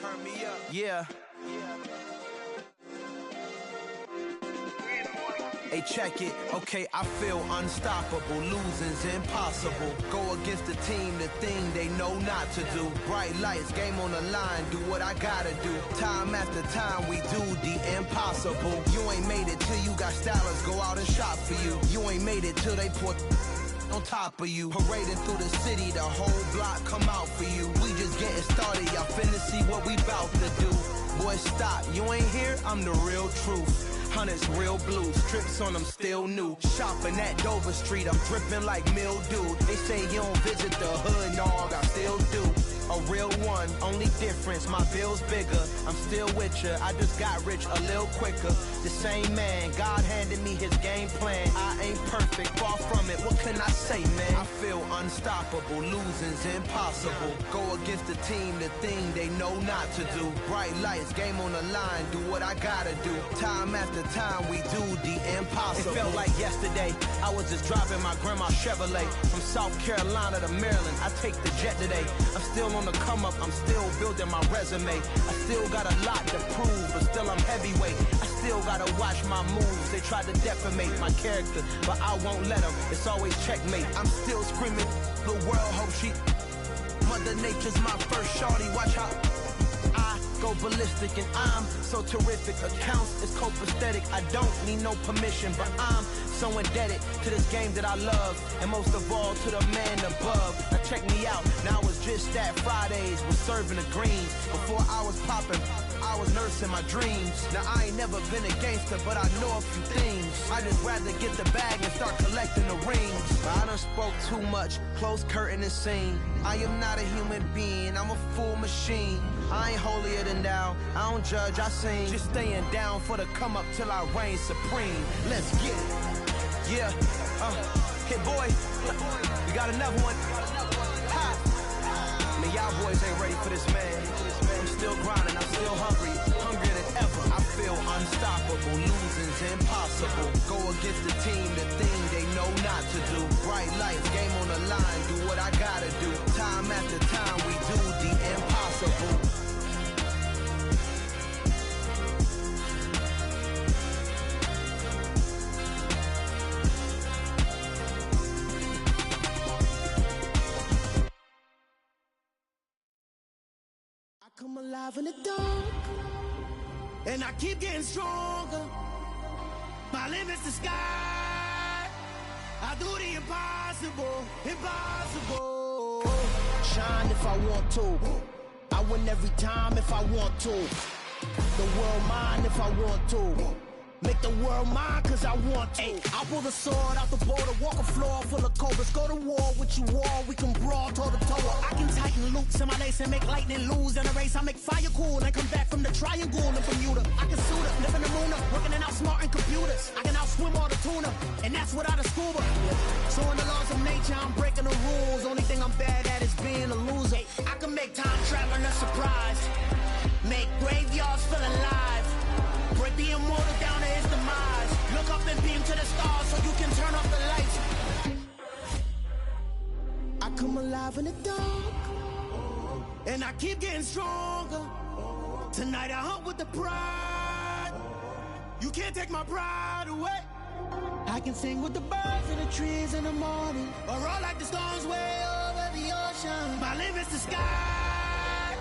Turn me up. Yeah. Hey, check it. Okay, I feel unstoppable. Losing's impossible. Go against the team, the thing they know not to do. Bright lights, game on the line. Do what I gotta do. Time after time, we do the impossible. You ain't made it till you got stylers go out and shop for you. You ain't made it till they put on top of you. Parading through the city, the whole block come out for you. We just getting started, y'all finna see what we bout to do. Boy, stop, you ain't here, I'm the real truth. Hunters, real blue, strips on them still new. Shopping at Dover Street, I'm dripping like mildew. They say you don't visit the hood, dog, I still do. A real one, only difference, my bill's bigger. I'm still with ya, I just got rich a little quicker. The same man, God handed me his game plan. I ain't perfect, far from it, what can I say, man? I feel unstoppable, losing's impossible. Go against the team, the thing they know not to do. Bright lights, game on the line, do what I gotta do. Time after time, we do the impossible. It felt like yesterday, I was just driving my grandma's Chevrolet. From South Carolina to Maryland, I take the jet today. I'm still on the come up, I'm still building my resume. I still got a lot to prove, but still I'm heavyweight. I still gotta watch my moves. They tried to defamate my character, but I won't let them. It's always checkmate. I'm still screaming, the world hope she. Mother Nature's my first shorty, watch how I go ballistic and I'm so terrific. Accounts is copacetic, I don't need no permission, but I'm so indebted to this game that I love, and most of all to the man above. Now check me out, now it's just that Fridays was serving the greens. Before I was popping, I was nursing my dreams. Now I ain't never been a gangster, but I know a few things. I just rather get the bag and start collecting the rings. But I done spoke too much, close curtain and scene. I am not a human being, I'm a full machine. I ain't holier than thou, I don't judge, I sing. Just staying down for the come up till I reign supreme. Let's get it. Yeah, hit boy, we got another one. Ha! Man, y'all boys ain't ready for this, man. I'm still grinding, I'm still hungry, hungrier than ever. I feel unstoppable, losing's impossible. Go against the team, the thing they know not to do. Bright lights, game on the line, do what I gotta do. Time after time, we do the impossible.
I come alive in the dark, and I keep getting stronger. My limit's the sky. I do the impossible, impossible. Shine if I want to. I win every time if I want to. The world mine if I want to. Make the world mine cause I want to. I'll pull the sword out the border, walk a floor full of cobras. Go to war with you all, we can brawl toe to toe. I can tighten loops in my lace and make lightning lose in a race. I make fire cool and come back from the triangle in Bermuda. I can suit up, live in the moon up, working and outsmarting computers. I can outswim all the tuna, and that's without a scuba. So in the laws of nature, I'm breaking the rules. Only thing I'm bad at is being a loser. I can make time traveling a surprise, make graveyards feel alive. Break the immortal down to his demise. Look up and beam to the stars so you can turn off the lights. I come alive in the dark, and I keep getting stronger. Tonight I hunt with the pride. You can't take my pride away. I can sing with the birds and the trees in the morning, or roll like the storms way over the ocean. My limit's the sky.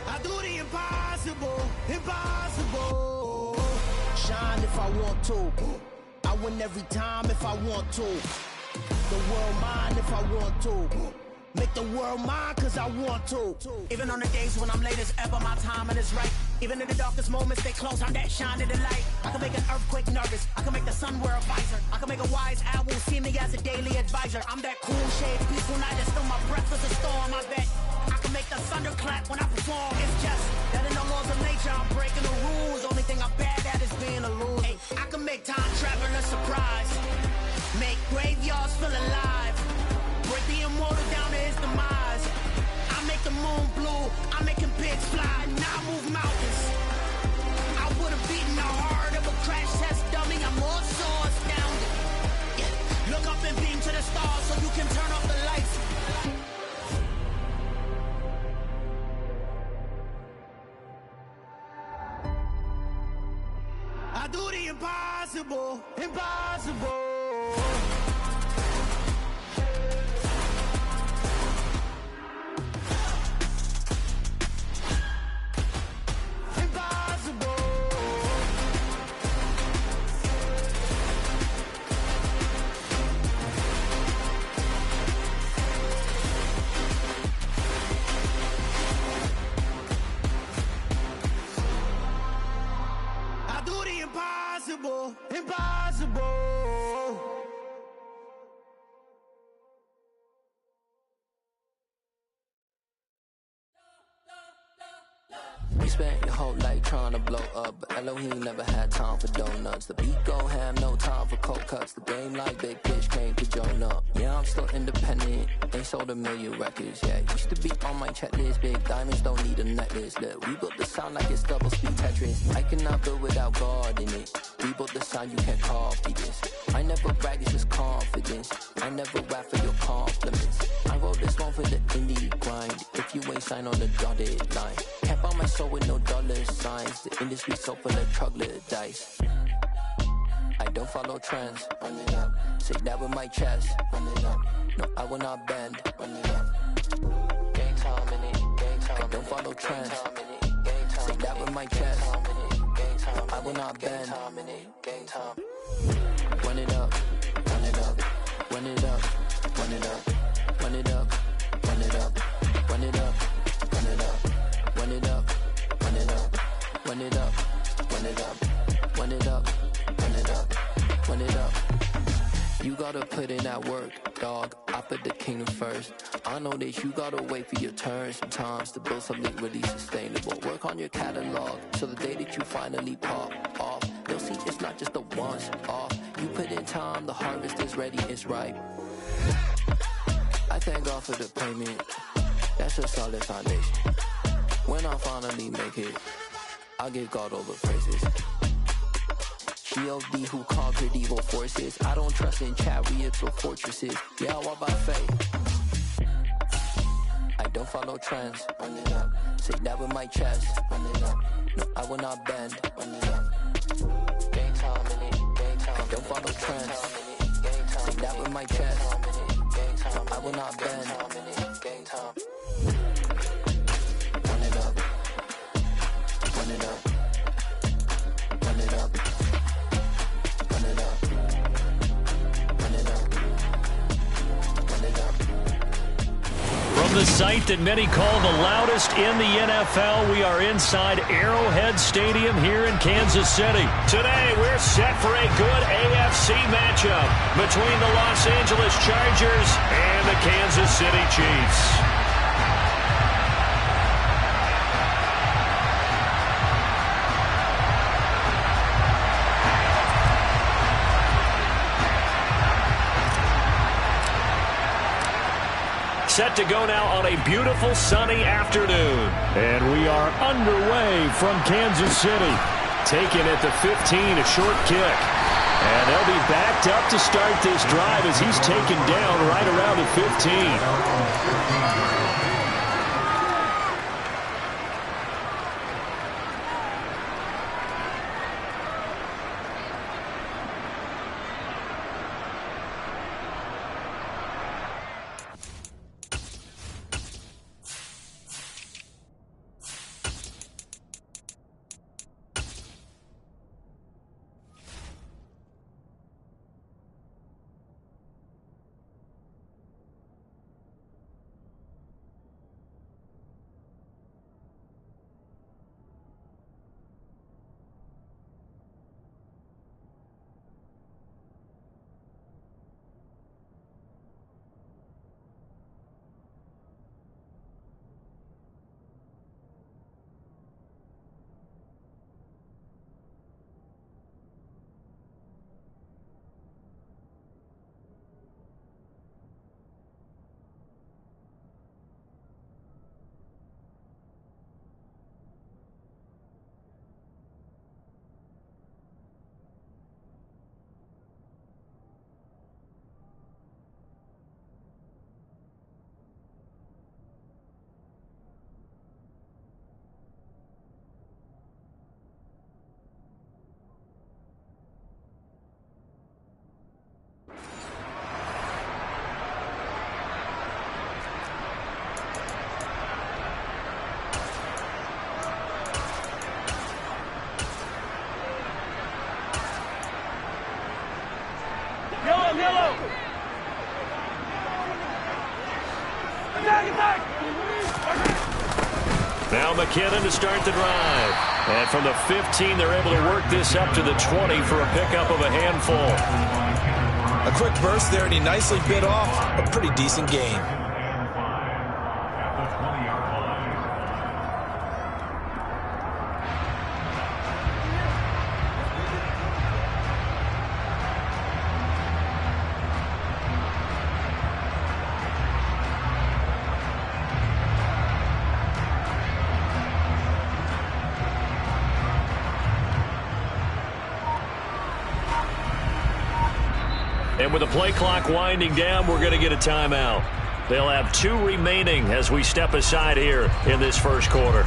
I do the impossible, impossible. Shine if I want to. I win every time if I want to. The world mine if I want to. Make the world mine cause I want to. Even on the days when I'm late as ever, my timing is right. Even in the darkest moments, stay close, I'm that shining the light. I can make an earthquake nervous, I can make the sun wear a visor. I can make a wise owl see me as a daily advisor. I'm that cool shade, peaceful night, and still my breath is a storm, I bet. I can make the thunder clap when I perform. It's just that in the laws of nature, I'm breaking the rules. Only thing I'm bad at is being a loser. Hey, I can make time traveling a surprise, make graveyards feel alive. Break the immortal down to his demise. I make the moon blue, I'm making pigs fly. Now I move mountains. I would've beaten the heart of a crash test dummy. I'm more so astounded. Yeah. Look up and beam to the stars so you can turn off the lights. impossible, impossible. Impossible, impossible.
You spent your whole life trying to blow up, but Elohim never had time for donuts. The beat go ham, no time for cold cuts. The game like Big Fish came to Jonah. Yeah, I'm still independent, ain't sold a million records. Yeah, used to be on my checklist. Big diamonds don't need a necklace. Look, we built the sound like it's double speed Tetris. I cannot build without God in it. We built the sound, you can't copy this. I never brag, it's just confidence. I never rap for your compliments. I wrote this one for the indie grind. If you ain't signed on the dotted line, can't buy my soul with no dollar signs. The industry so full of troglodytes. I don't follow trends. Run it up. Say that with my chest. Run it up. No, I will not bend. Run it up. Game time in it. Game time. I don't follow trends. Say that with my chest. I will not bend. Game time. Run it up. Run it up. Run it up. Run it up. Run it up. Run it up. Run it up. Run it up. Run it up. Run it up. Run it up. Run it up. Run it up. Run it up. Run it up. You gotta put in that work, dog. I put the kingdom first. I know that you gotta wait for your turn sometimes to build something really sustainable. Work on your catalog so the day that you finally pop off, you'll see it's not just a once off. You put in time, the harvest is ready, it's ripe. I thank God for the payment. That's a solid foundation. When I finally make it, I'll give God all the praises. G.O.D. who conquered evil forces. I don't trust in chariots or fortresses. Yeah, I walk by faith. I don't follow trends. Run it up. Say that with my chest. Run it up. No, I will not bend. Run it up. Game time in it. Game time. I don't follow trends. Say that with my chest. No, I will not bend. Game time. Run it up. Run it up. Run it up. Run it up. Run it up. Run it up.
From the site that many call the loudest in the NFL, we are inside Arrowhead Stadium here in Kansas City. Today, we're set for a good AFC matchup between the Los Angeles Chargers and the Kansas City Chiefs. Set to go now on a beautiful sunny afternoon. And we are underway from Kansas City. Taken at the 15, a short kick. And they'll be backed up to start this drive as he's taken down right around the 15. Now McKinnon to start the drive. And from the 15, they're able to work this up to the 20 for a pickup of a handful.
A quick burst there, and he nicely bit off a pretty decent gain.
And with the play clock winding down, we're going to get a timeout. They'll have 2 remaining as we step aside here in this first quarter.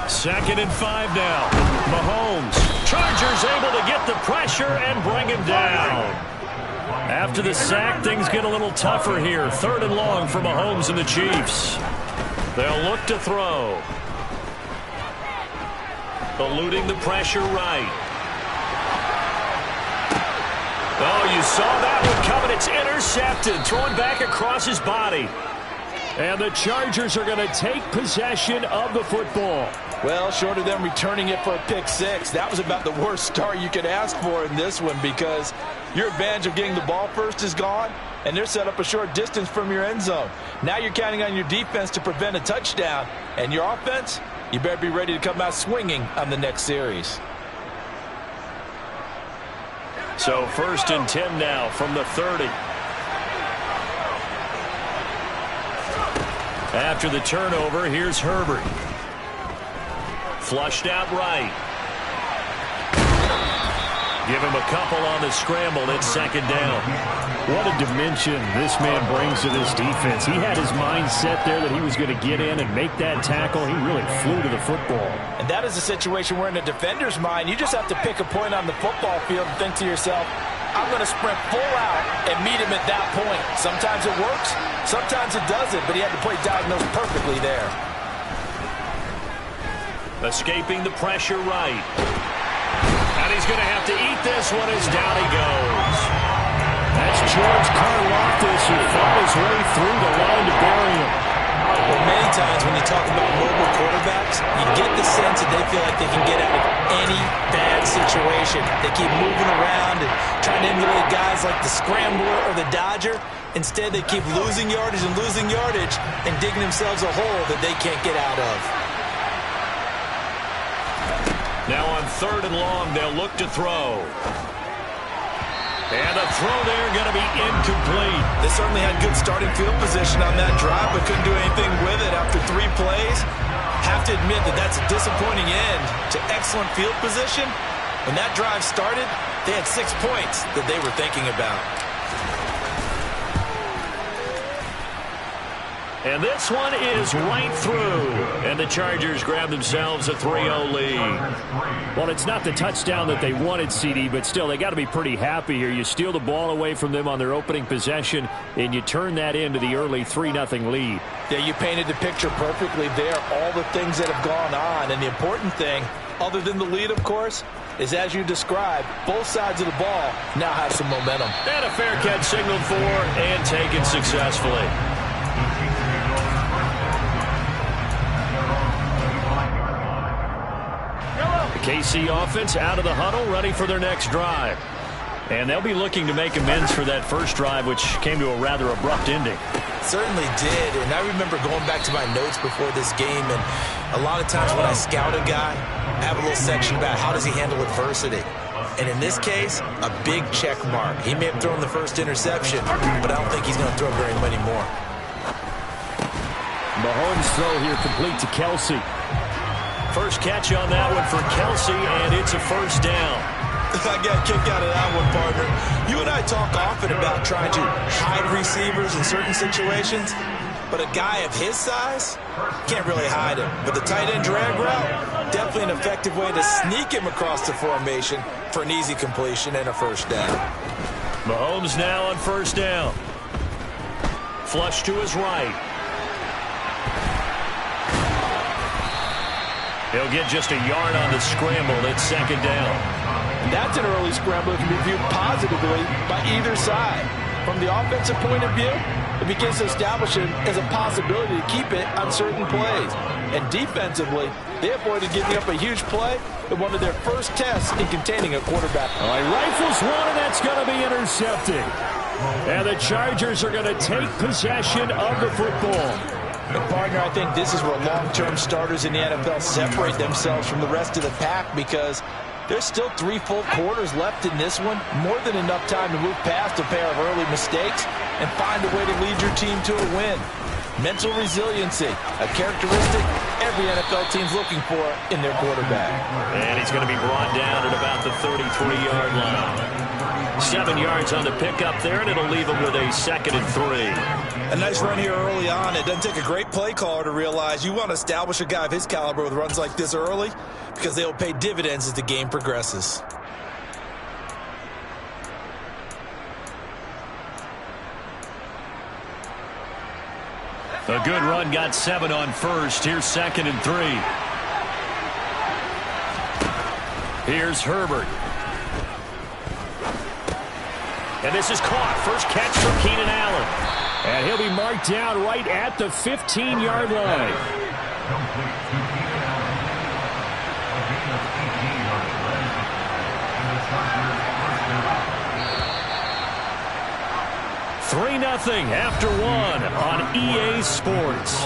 Second and 5 now. Mahomes. Chargers able to get the pressure and bring him down. After the sack, things get a little tougher here. 3rd and long for Mahomes and the Chiefs. They'll look to throw. Eluding the pressure right. Oh, you saw that one coming. It's intercepted. Thrown back across his body. And the Chargers are going to take possession of the football.
Well, short of them returning it for a pick 6, that was about the worst start you could ask for in this one, because your advantage of getting the ball first is gone, and they're set up a short distance from your end zone. Now you're counting on your defense to prevent a touchdown, and your offense, you better be ready to come out swinging on the next series.
So 1st and 10 now from the 30. After the turnover, here's Herbert. Flushed out right. Give him a couple on the scramble. It's 2nd down.
What a dimension this man brings to this defense. He had his mind set there that he was going to get in and make that tackle. He really flew to the football.
And that is a situation where in a defender's mind, you just have to pick a point on the football field and think to yourself, I'm going to sprint full out and meet him at that point. Sometimes it works, sometimes it doesn't, but he had to play diagnose perfectly there.
Escaping the pressure right. And he's going to have to eat this one as down he goes.
That's George Karlaftis who fought his way through the line to bury him.
Well, many times when you talk about mobile quarterbacks, you get the sense that they feel like they can get out of any bad situation. They keep moving around and trying to emulate guys like the Scrambler or the Dodger. Instead, they keep losing yardage and digging themselves a hole that they can't get out of.
Now on 3rd and long, they'll look to throw. And the throw there going to be incomplete.
They certainly had good starting field position on that drive, but couldn't do anything with it after 3 plays. Have to admit that that's a disappointing end to excellent field position. When that drive started, they had 6 points that they were thinking about.
And this one is right through. And the Chargers grab themselves a 3-0 lead.
Well, it's not the touchdown that they wanted, CD, but still, they got to be pretty happy here. You steal the ball away from them on their opening possession, and you turn that into the early 3-0 lead.
Yeah, you painted the picture perfectly there, all the things that have gone on. And the important thing, other than the lead, of course, is as you described, both sides of the ball now have some momentum.
And a fair catch signaled for and taken successfully. The KC offense out of the huddle, ready for their next drive. And they'll be looking to make amends for that first drive, which came to a rather abrupt ending.
Certainly did, and I remember going back to my notes before this game, and a lot of times when I scout a guy, I have a little section about how does he handle adversity. And in this case, a big check mark. He may have thrown the first interception, but I don't think he's going to throw very many more.
Mahomes' throw here complete to Kelce.
First catch on that one for Kelce, and it's a first down.
I got a kick out of that one, partner. You and I talk often about trying to hide receivers in certain situations, but a guy of his size can't really hide him. But the tight end drag route, definitely an effective way to sneak him across the formation for an easy completion and a first down.
Mahomes now on first down. Flush to his right. He'll get just a yard on the scramble. It's second down.
That's an early scramble that can be viewed positively by either side. From the offensive point of view, it begins to establish it as a possibility to keep it on certain plays. And defensively, they avoided giving up a huge play in one of their first tests in containing a quarterback.
All right, rifles one, and that's going to be intercepted. And the Chargers are going to take possession of the football.
And partner, I think this is where long-term starters in the NFL separate themselves from the rest of the pack, because there's still 3 full quarters left in this one. More than enough time to move past a pair of early mistakes and find a way to lead your team to a win. Mental resiliency, a characteristic every NFL team's looking for in their quarterback.
And he's going to be brought down at about the 33-yard line. 7 yards on the pickup there, and it'll leave him with a 2nd and 3.
A nice run here early on. It doesn't take a great play caller to realize you want to establish a guy of his caliber with runs like this early, because they'll pay dividends as the game progresses.
A good run, got 7 on first. Here's 2nd and 3. Here's Herbert. And this is caught. First catch from Keenan Allen. And he'll be marked down right at the 15-yard line. 3-0 after 1 on EA Sports.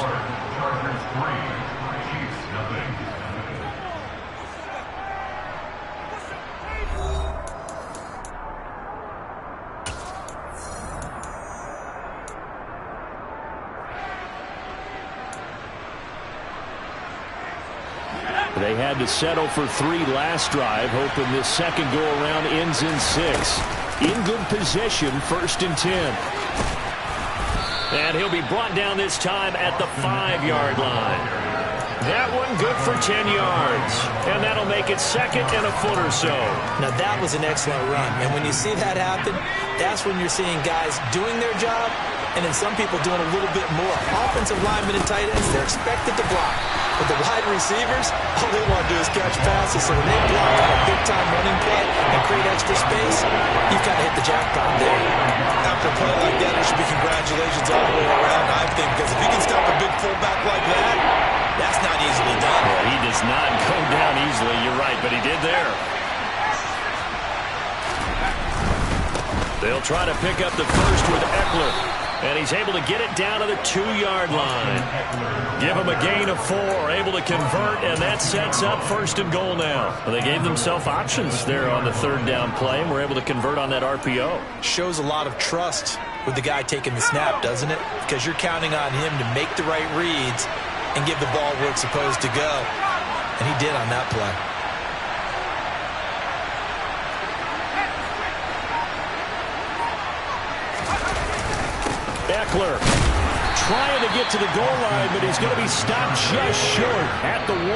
They had to settle for 3 last drive, hoping this second go-around ends in 6. In good position, 1st and 10. And he'll be brought down this time at the 5-yard line. That one good for 10 yards. And that'll make it 2nd and a foot or so.
Now that was an excellent run. And when you see that happen, that's when you're seeing guys doing their job, and then some people doing a little bit more. Offensive linemen and tight ends, they're expected to block. But the wide receivers, all they want to do is catch passes. So when they block on a big-time running play and create extra space, you've got to hit the jackpot there.
After a play like that, there should be congratulations all the way around, I think, because if you can stop a big fullback like that, that's not easily done.
Well, he does not go down easily, you're right, but he did there. They'll try to pick up the first with Eckler. And he's able to get it down to the 2-yard line. Give him a gain of 4, able to convert, and that sets up 1st and goal now. Well, they gave themselves options there on the 3rd down play, and were able to convert on that RPO.
Shows a lot of trust with the guy taking the snap, doesn't it? Because you're counting on him to make the right reads and give the ball where it's supposed to go. And he did on that play.
Eckler trying to get to the goal line, but he's going to be stopped just short at the 1.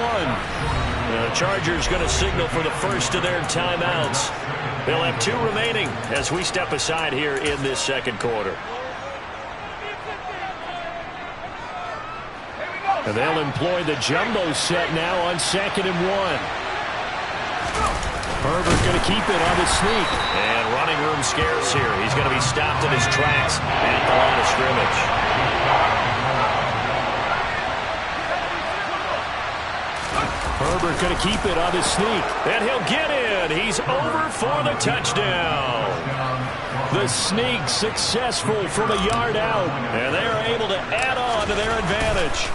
The Chargers going to signal for the first of their timeouts. They'll have 2 remaining as we step aside here in this second quarter. And they'll employ the jumbo set now on 2nd and 1. Herbert going to keep it on the sneak. And running room scarce here. He's going to be stopped in his tracks at the line of scrimmage. Herbert going to keep it on the sneak. And he'll get in. He's over for the touchdown. The sneak successful from a yard out. And they're able to add on to their advantage.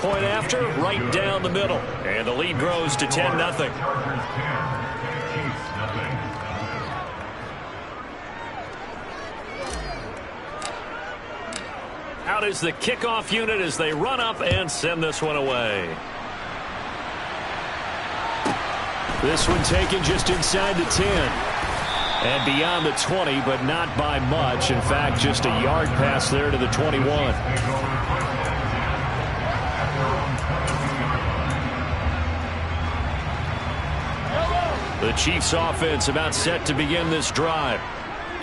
Point after, right down the middle. And the lead grows to 10-0. Out is the kickoff unit as they run up and send this one away.
This one taken just inside the 10. And beyond the 20, but not by much. In fact, just a yard pass there to the 21. The Chiefs offense about set to begin this drive.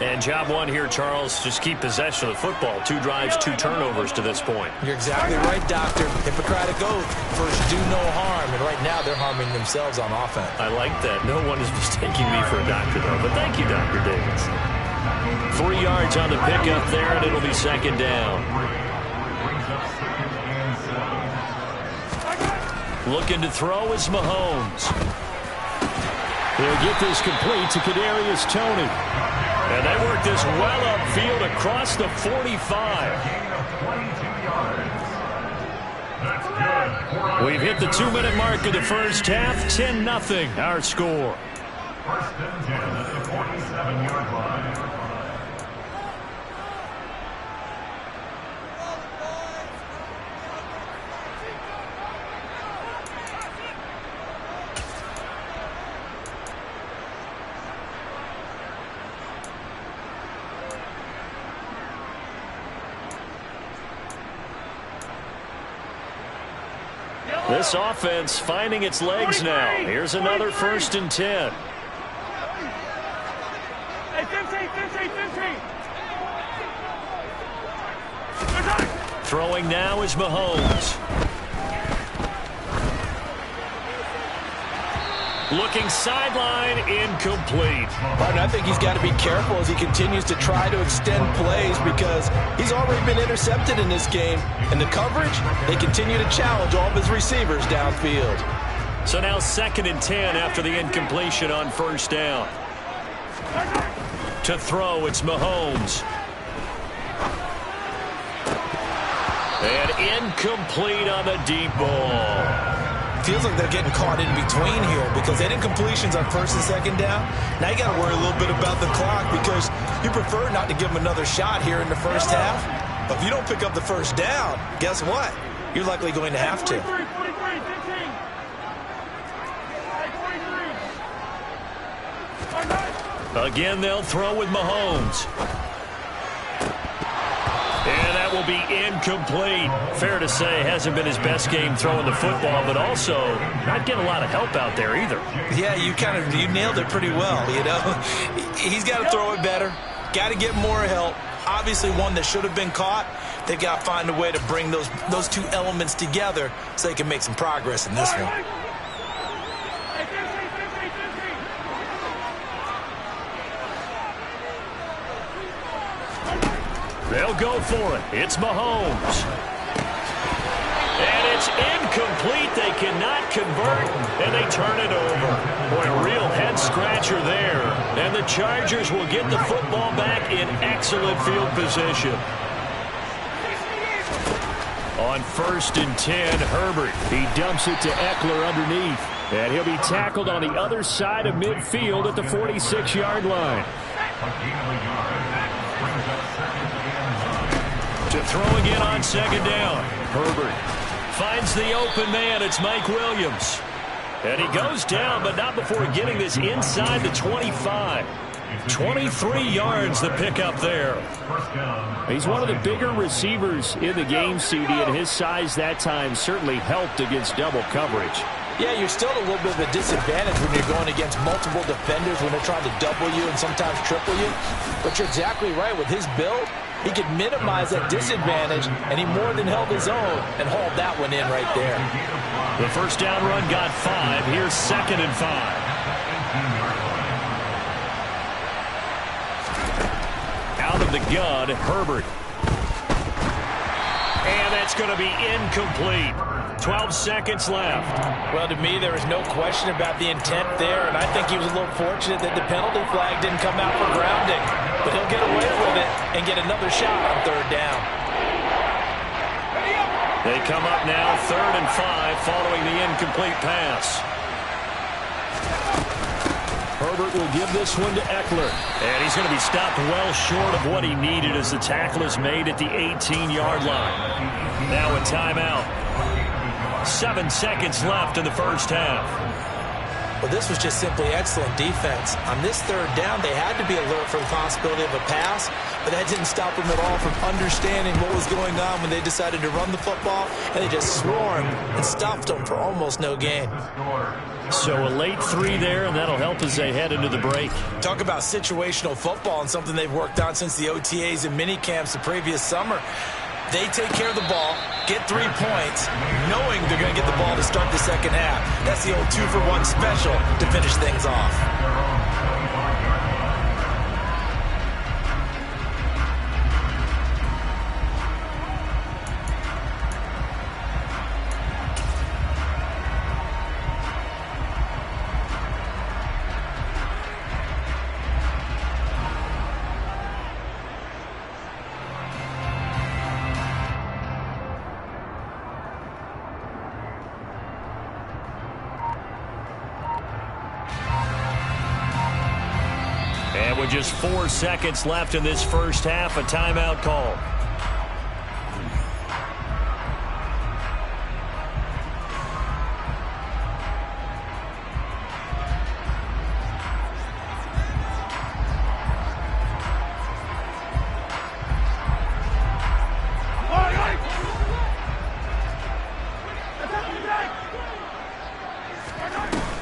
And job one here, Charles, just keep possession of the football. 2 drives, 2 turnovers to this point.
You're exactly right, Doctor. Hippocratic oath, first do no harm. And right now they're harming themselves on offense.
I like that. No one is mistaking me for a doctor, though. But thank you, Dr. Davis.
3 yards on the pickup there, and it'll be second down. Looking to throw is Mahomes. He'll get this complete to Kadarius Toney. And they work this well upfield across the 45. We've hit the 2-minute mark of the first half. 10-0 our score.
First and 10 at the 47-yard line.
This offense finding its legs now. Here's another 1st and 10. Throwing now is Mahomes. Looking sideline, incomplete.
Martin, I think he's got to be careful as he continues to try to extend plays because he's already been intercepted in this game. And the coverage, they continue to challenge all of his receivers downfield.
So now 2nd and 10 after the incompletion on 1st down. To throw, it's Mahomes. And incomplete on the deep ball.
Feels like they're getting caught in between here because they didn't completions on 1st and 2nd down. Now you got to worry a little bit about the clock because you prefer not to give them another shot here in the first half. But if you don't pick up the 1st down, guess what? You're likely going to have to.
Again, they'll throw with Mahomes. And that will be incomplete. Fair to say, hasn't been his best game throwing the football, but also not getting a lot of help out there either.
Yeah, you nailed it pretty well, you know. He's got to throw it better. Got to get more help. Obviously one that should have been caught. They've got to find a way to bring those 2 elements together so they can make some progress in this one.
They'll go for it. It's Mahomes. And it's incomplete. They cannot convert, and they turn it over. Boy, a real head-scratcher there. And the Chargers will get the football back in excellent field position. On 1st and 10, Herbert. He dumps it to Eckler underneath. And he'll be tackled on the other side of midfield at the 46-yard line. To throw again on 2nd down. Herbert finds the open man. It's Mike Williams. And he goes down, but not before getting this inside the 25. 23 yards the pickup there. He's one of the bigger receivers in the game, CD, and his size that time certainly helped against double coverage.
Yeah, you're still at a little bit of a disadvantage when you're going against multiple defenders when they're trying to double you and sometimes triple you. But you're exactly right. With his build, he could minimize that disadvantage, and he more than held his own and hauled that one in right there.
The 1st down run got 5. Here's 2nd and 5. Out of the gun, Herbert. And that's going to be incomplete. 12 seconds left.
Well, to me, there is no question about the intent there, and I think he was a little fortunate that the penalty flag didn't come out for grounding. But he'll get away with it and get another shot on 3rd down.
They come up now 3rd and 5 following the incomplete pass. Herbert will give this one to Eckler. And he's going to be stopped well short of what he needed as the tackle is made at the 18-yard line. Now a timeout. 7 seconds left in the first half.
Well, this was just simply excellent defense. On this third down, they had to be alert for the possibility of a pass, but that didn't stop them at all from understanding what was going on when they decided to run the football, and they just swarmed and stuffed them for almost no gain.
So a late 3 there, and that'll help as they head into the break.
Talk about situational football and something they've worked on since the OTAs and mini camps the previous summer. They take care of the ball, get 3 points, knowing they're going to get the ball to start the second half. That's the old 2-for-1 special to finish things off.
And with just 4 seconds left in this first half, a timeout call.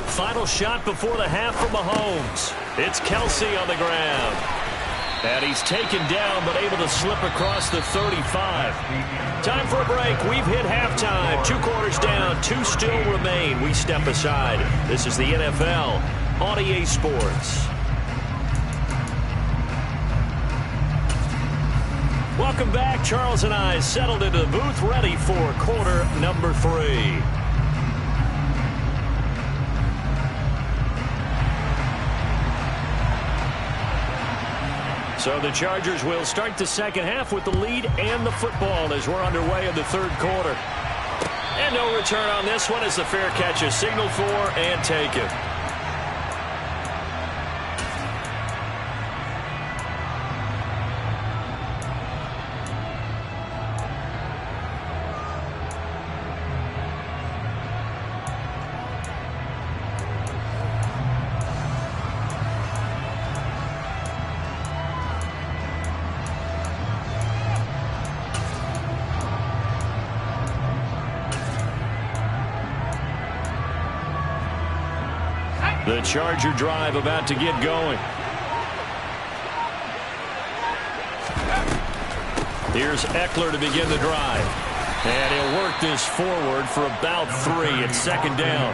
Final shot before the half from Mahomes. It's Kelsey on the ground. And he's taken down but able to slip across the 35. Time for a break. We've hit halftime. 2 quarters down. 2 still remain. We step aside. This is the NFL on EA Sports. Welcome back. Charles and I settled into the booth ready for quarter number 3. So the Chargers will start the second half with the lead and the football as we're underway in the third quarter. And no return on this one as the fair catch is signaled for and taken. The Charger drive about to get going. Here's Eckler to begin the drive. And he'll work this forward for about 3 at second down.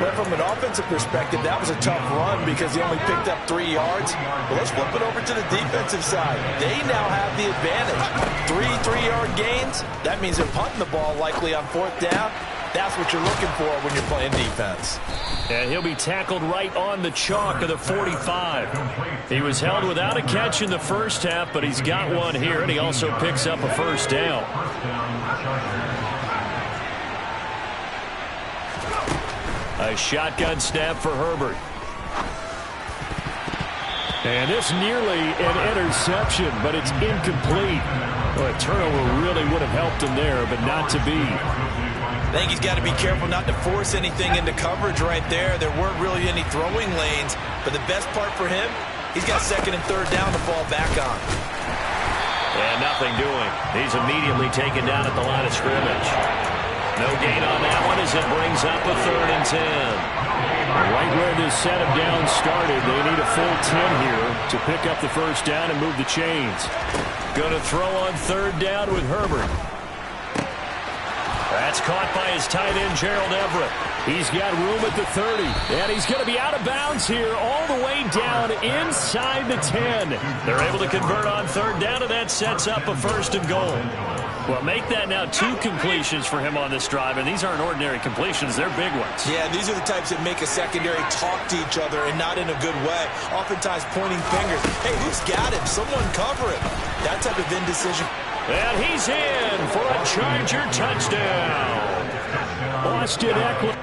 Well, from an offensive perspective, that was a tough run because he only picked up 3 yards. But let's flip it over to the defensive side. They now have the advantage. 3 3-yard gains. That means they're punting the ball likely on 4th down. That's what you're looking for when you're playing defense.
And he'll be tackled right on the chalk of the 45. He was held without a catch in the first half, but he's got one here, and he also picks up a first down. A shotgun snap for Herbert. And it's nearly an interception, but it's incomplete. Well, a turnover really would have helped him there, but not to be.
I think he's got to be careful not to force anything into coverage right there. There weren't really any throwing lanes, but the best part for him, he's got 2nd and 3rd down to fall back on.
And nothing doing. He's immediately taken down at the line of scrimmage. No gain on that one as it brings up a 3rd and 10. Right where this set of downs started, they need a full 10 here to pick up the first down and move the chains. Going to throw on 3rd down with Herbert. That's caught by his tight end, Gerald Everett. He's got room at the 30, and he's going to be out of bounds here all the way down inside the 10. They're able to convert on 3rd down, and that sets up a 1st and goal. Well, make that now 2 completions for him on this drive, and these aren't ordinary completions. They're big ones.
Yeah, these are the types that make a secondary talk to each other and not in a good way. Oftentimes pointing fingers. Hey, who's got him? Someone cover him. That type of indecision.
And he's in for a Charger touchdown. Austin Eckler.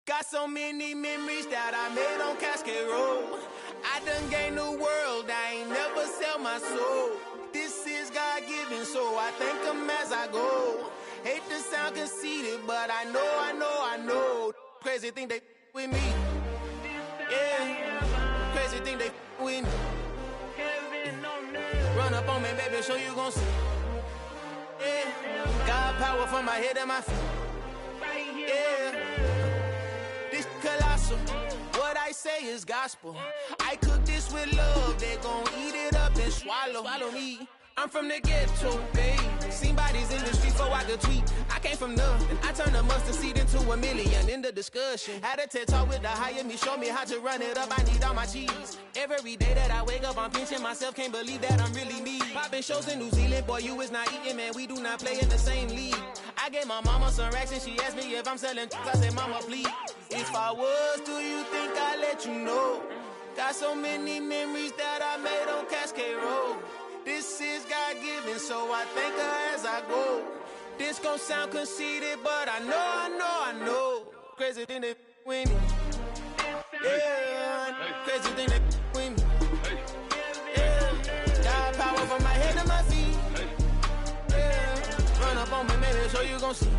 Got so many memories that I made on Cascade Road. I done gained the world, I ain't never sell my soul. This
God-given, so I thank him as I go. Hate to sound conceited, but I know. Crazy thing they with me. Yeah, crazy thing they with me. Run up on me, baby, show you gon' see. Yeah, God power from my head to my feet. Yeah, this colossal. What I say is gospel. I cook this with love. They gon' eat it up and swallow me. I'm from the ghetto, babe. Seen bodies in the streets so I could tweet. I came from nothing. I turned a mustard seed into a million in the discussion. Had a TED talk with the higher me, show me how to run it up. I need all my cheese. Every day that I wake up, I'm pinching myself. Can't believe that I'm really me. Popping shows in New Zealand, boy, you is not eating, man. We do not play in the same league. I gave my mama some racks and she asked me if I'm selling. I said, mama, please. If I was, do you think I'd let you know? Got so many memories that I made on Cascade Road. This is God-given, so I thank her as I go. This gon' sound conceited, but I know. Crazy thing they with me. Yeah, crazy thing they with me. Yeah, God power from my head to my feet. Yeah, run up on me, maybe so you gon' see.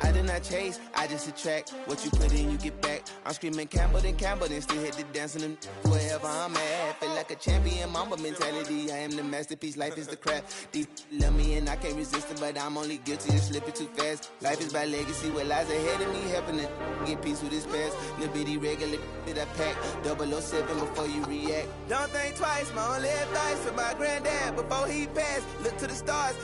I did not chase, I just attract. What you put in, you get back. I'm screaming Campbell, then still hit the dancing and wherever I'm at. Feel like a champion, mamba mentality. I am the masterpiece, life is the crap. Deep love me and I can't resist it, but I'm only guilty of slipping too fast. Life is by legacy, what lies ahead of me, helping to get peace with his past. Little bitty regular that I pack, 007 before you react. Don't think twice, my only advice for my granddad before he passed. Look to the stars.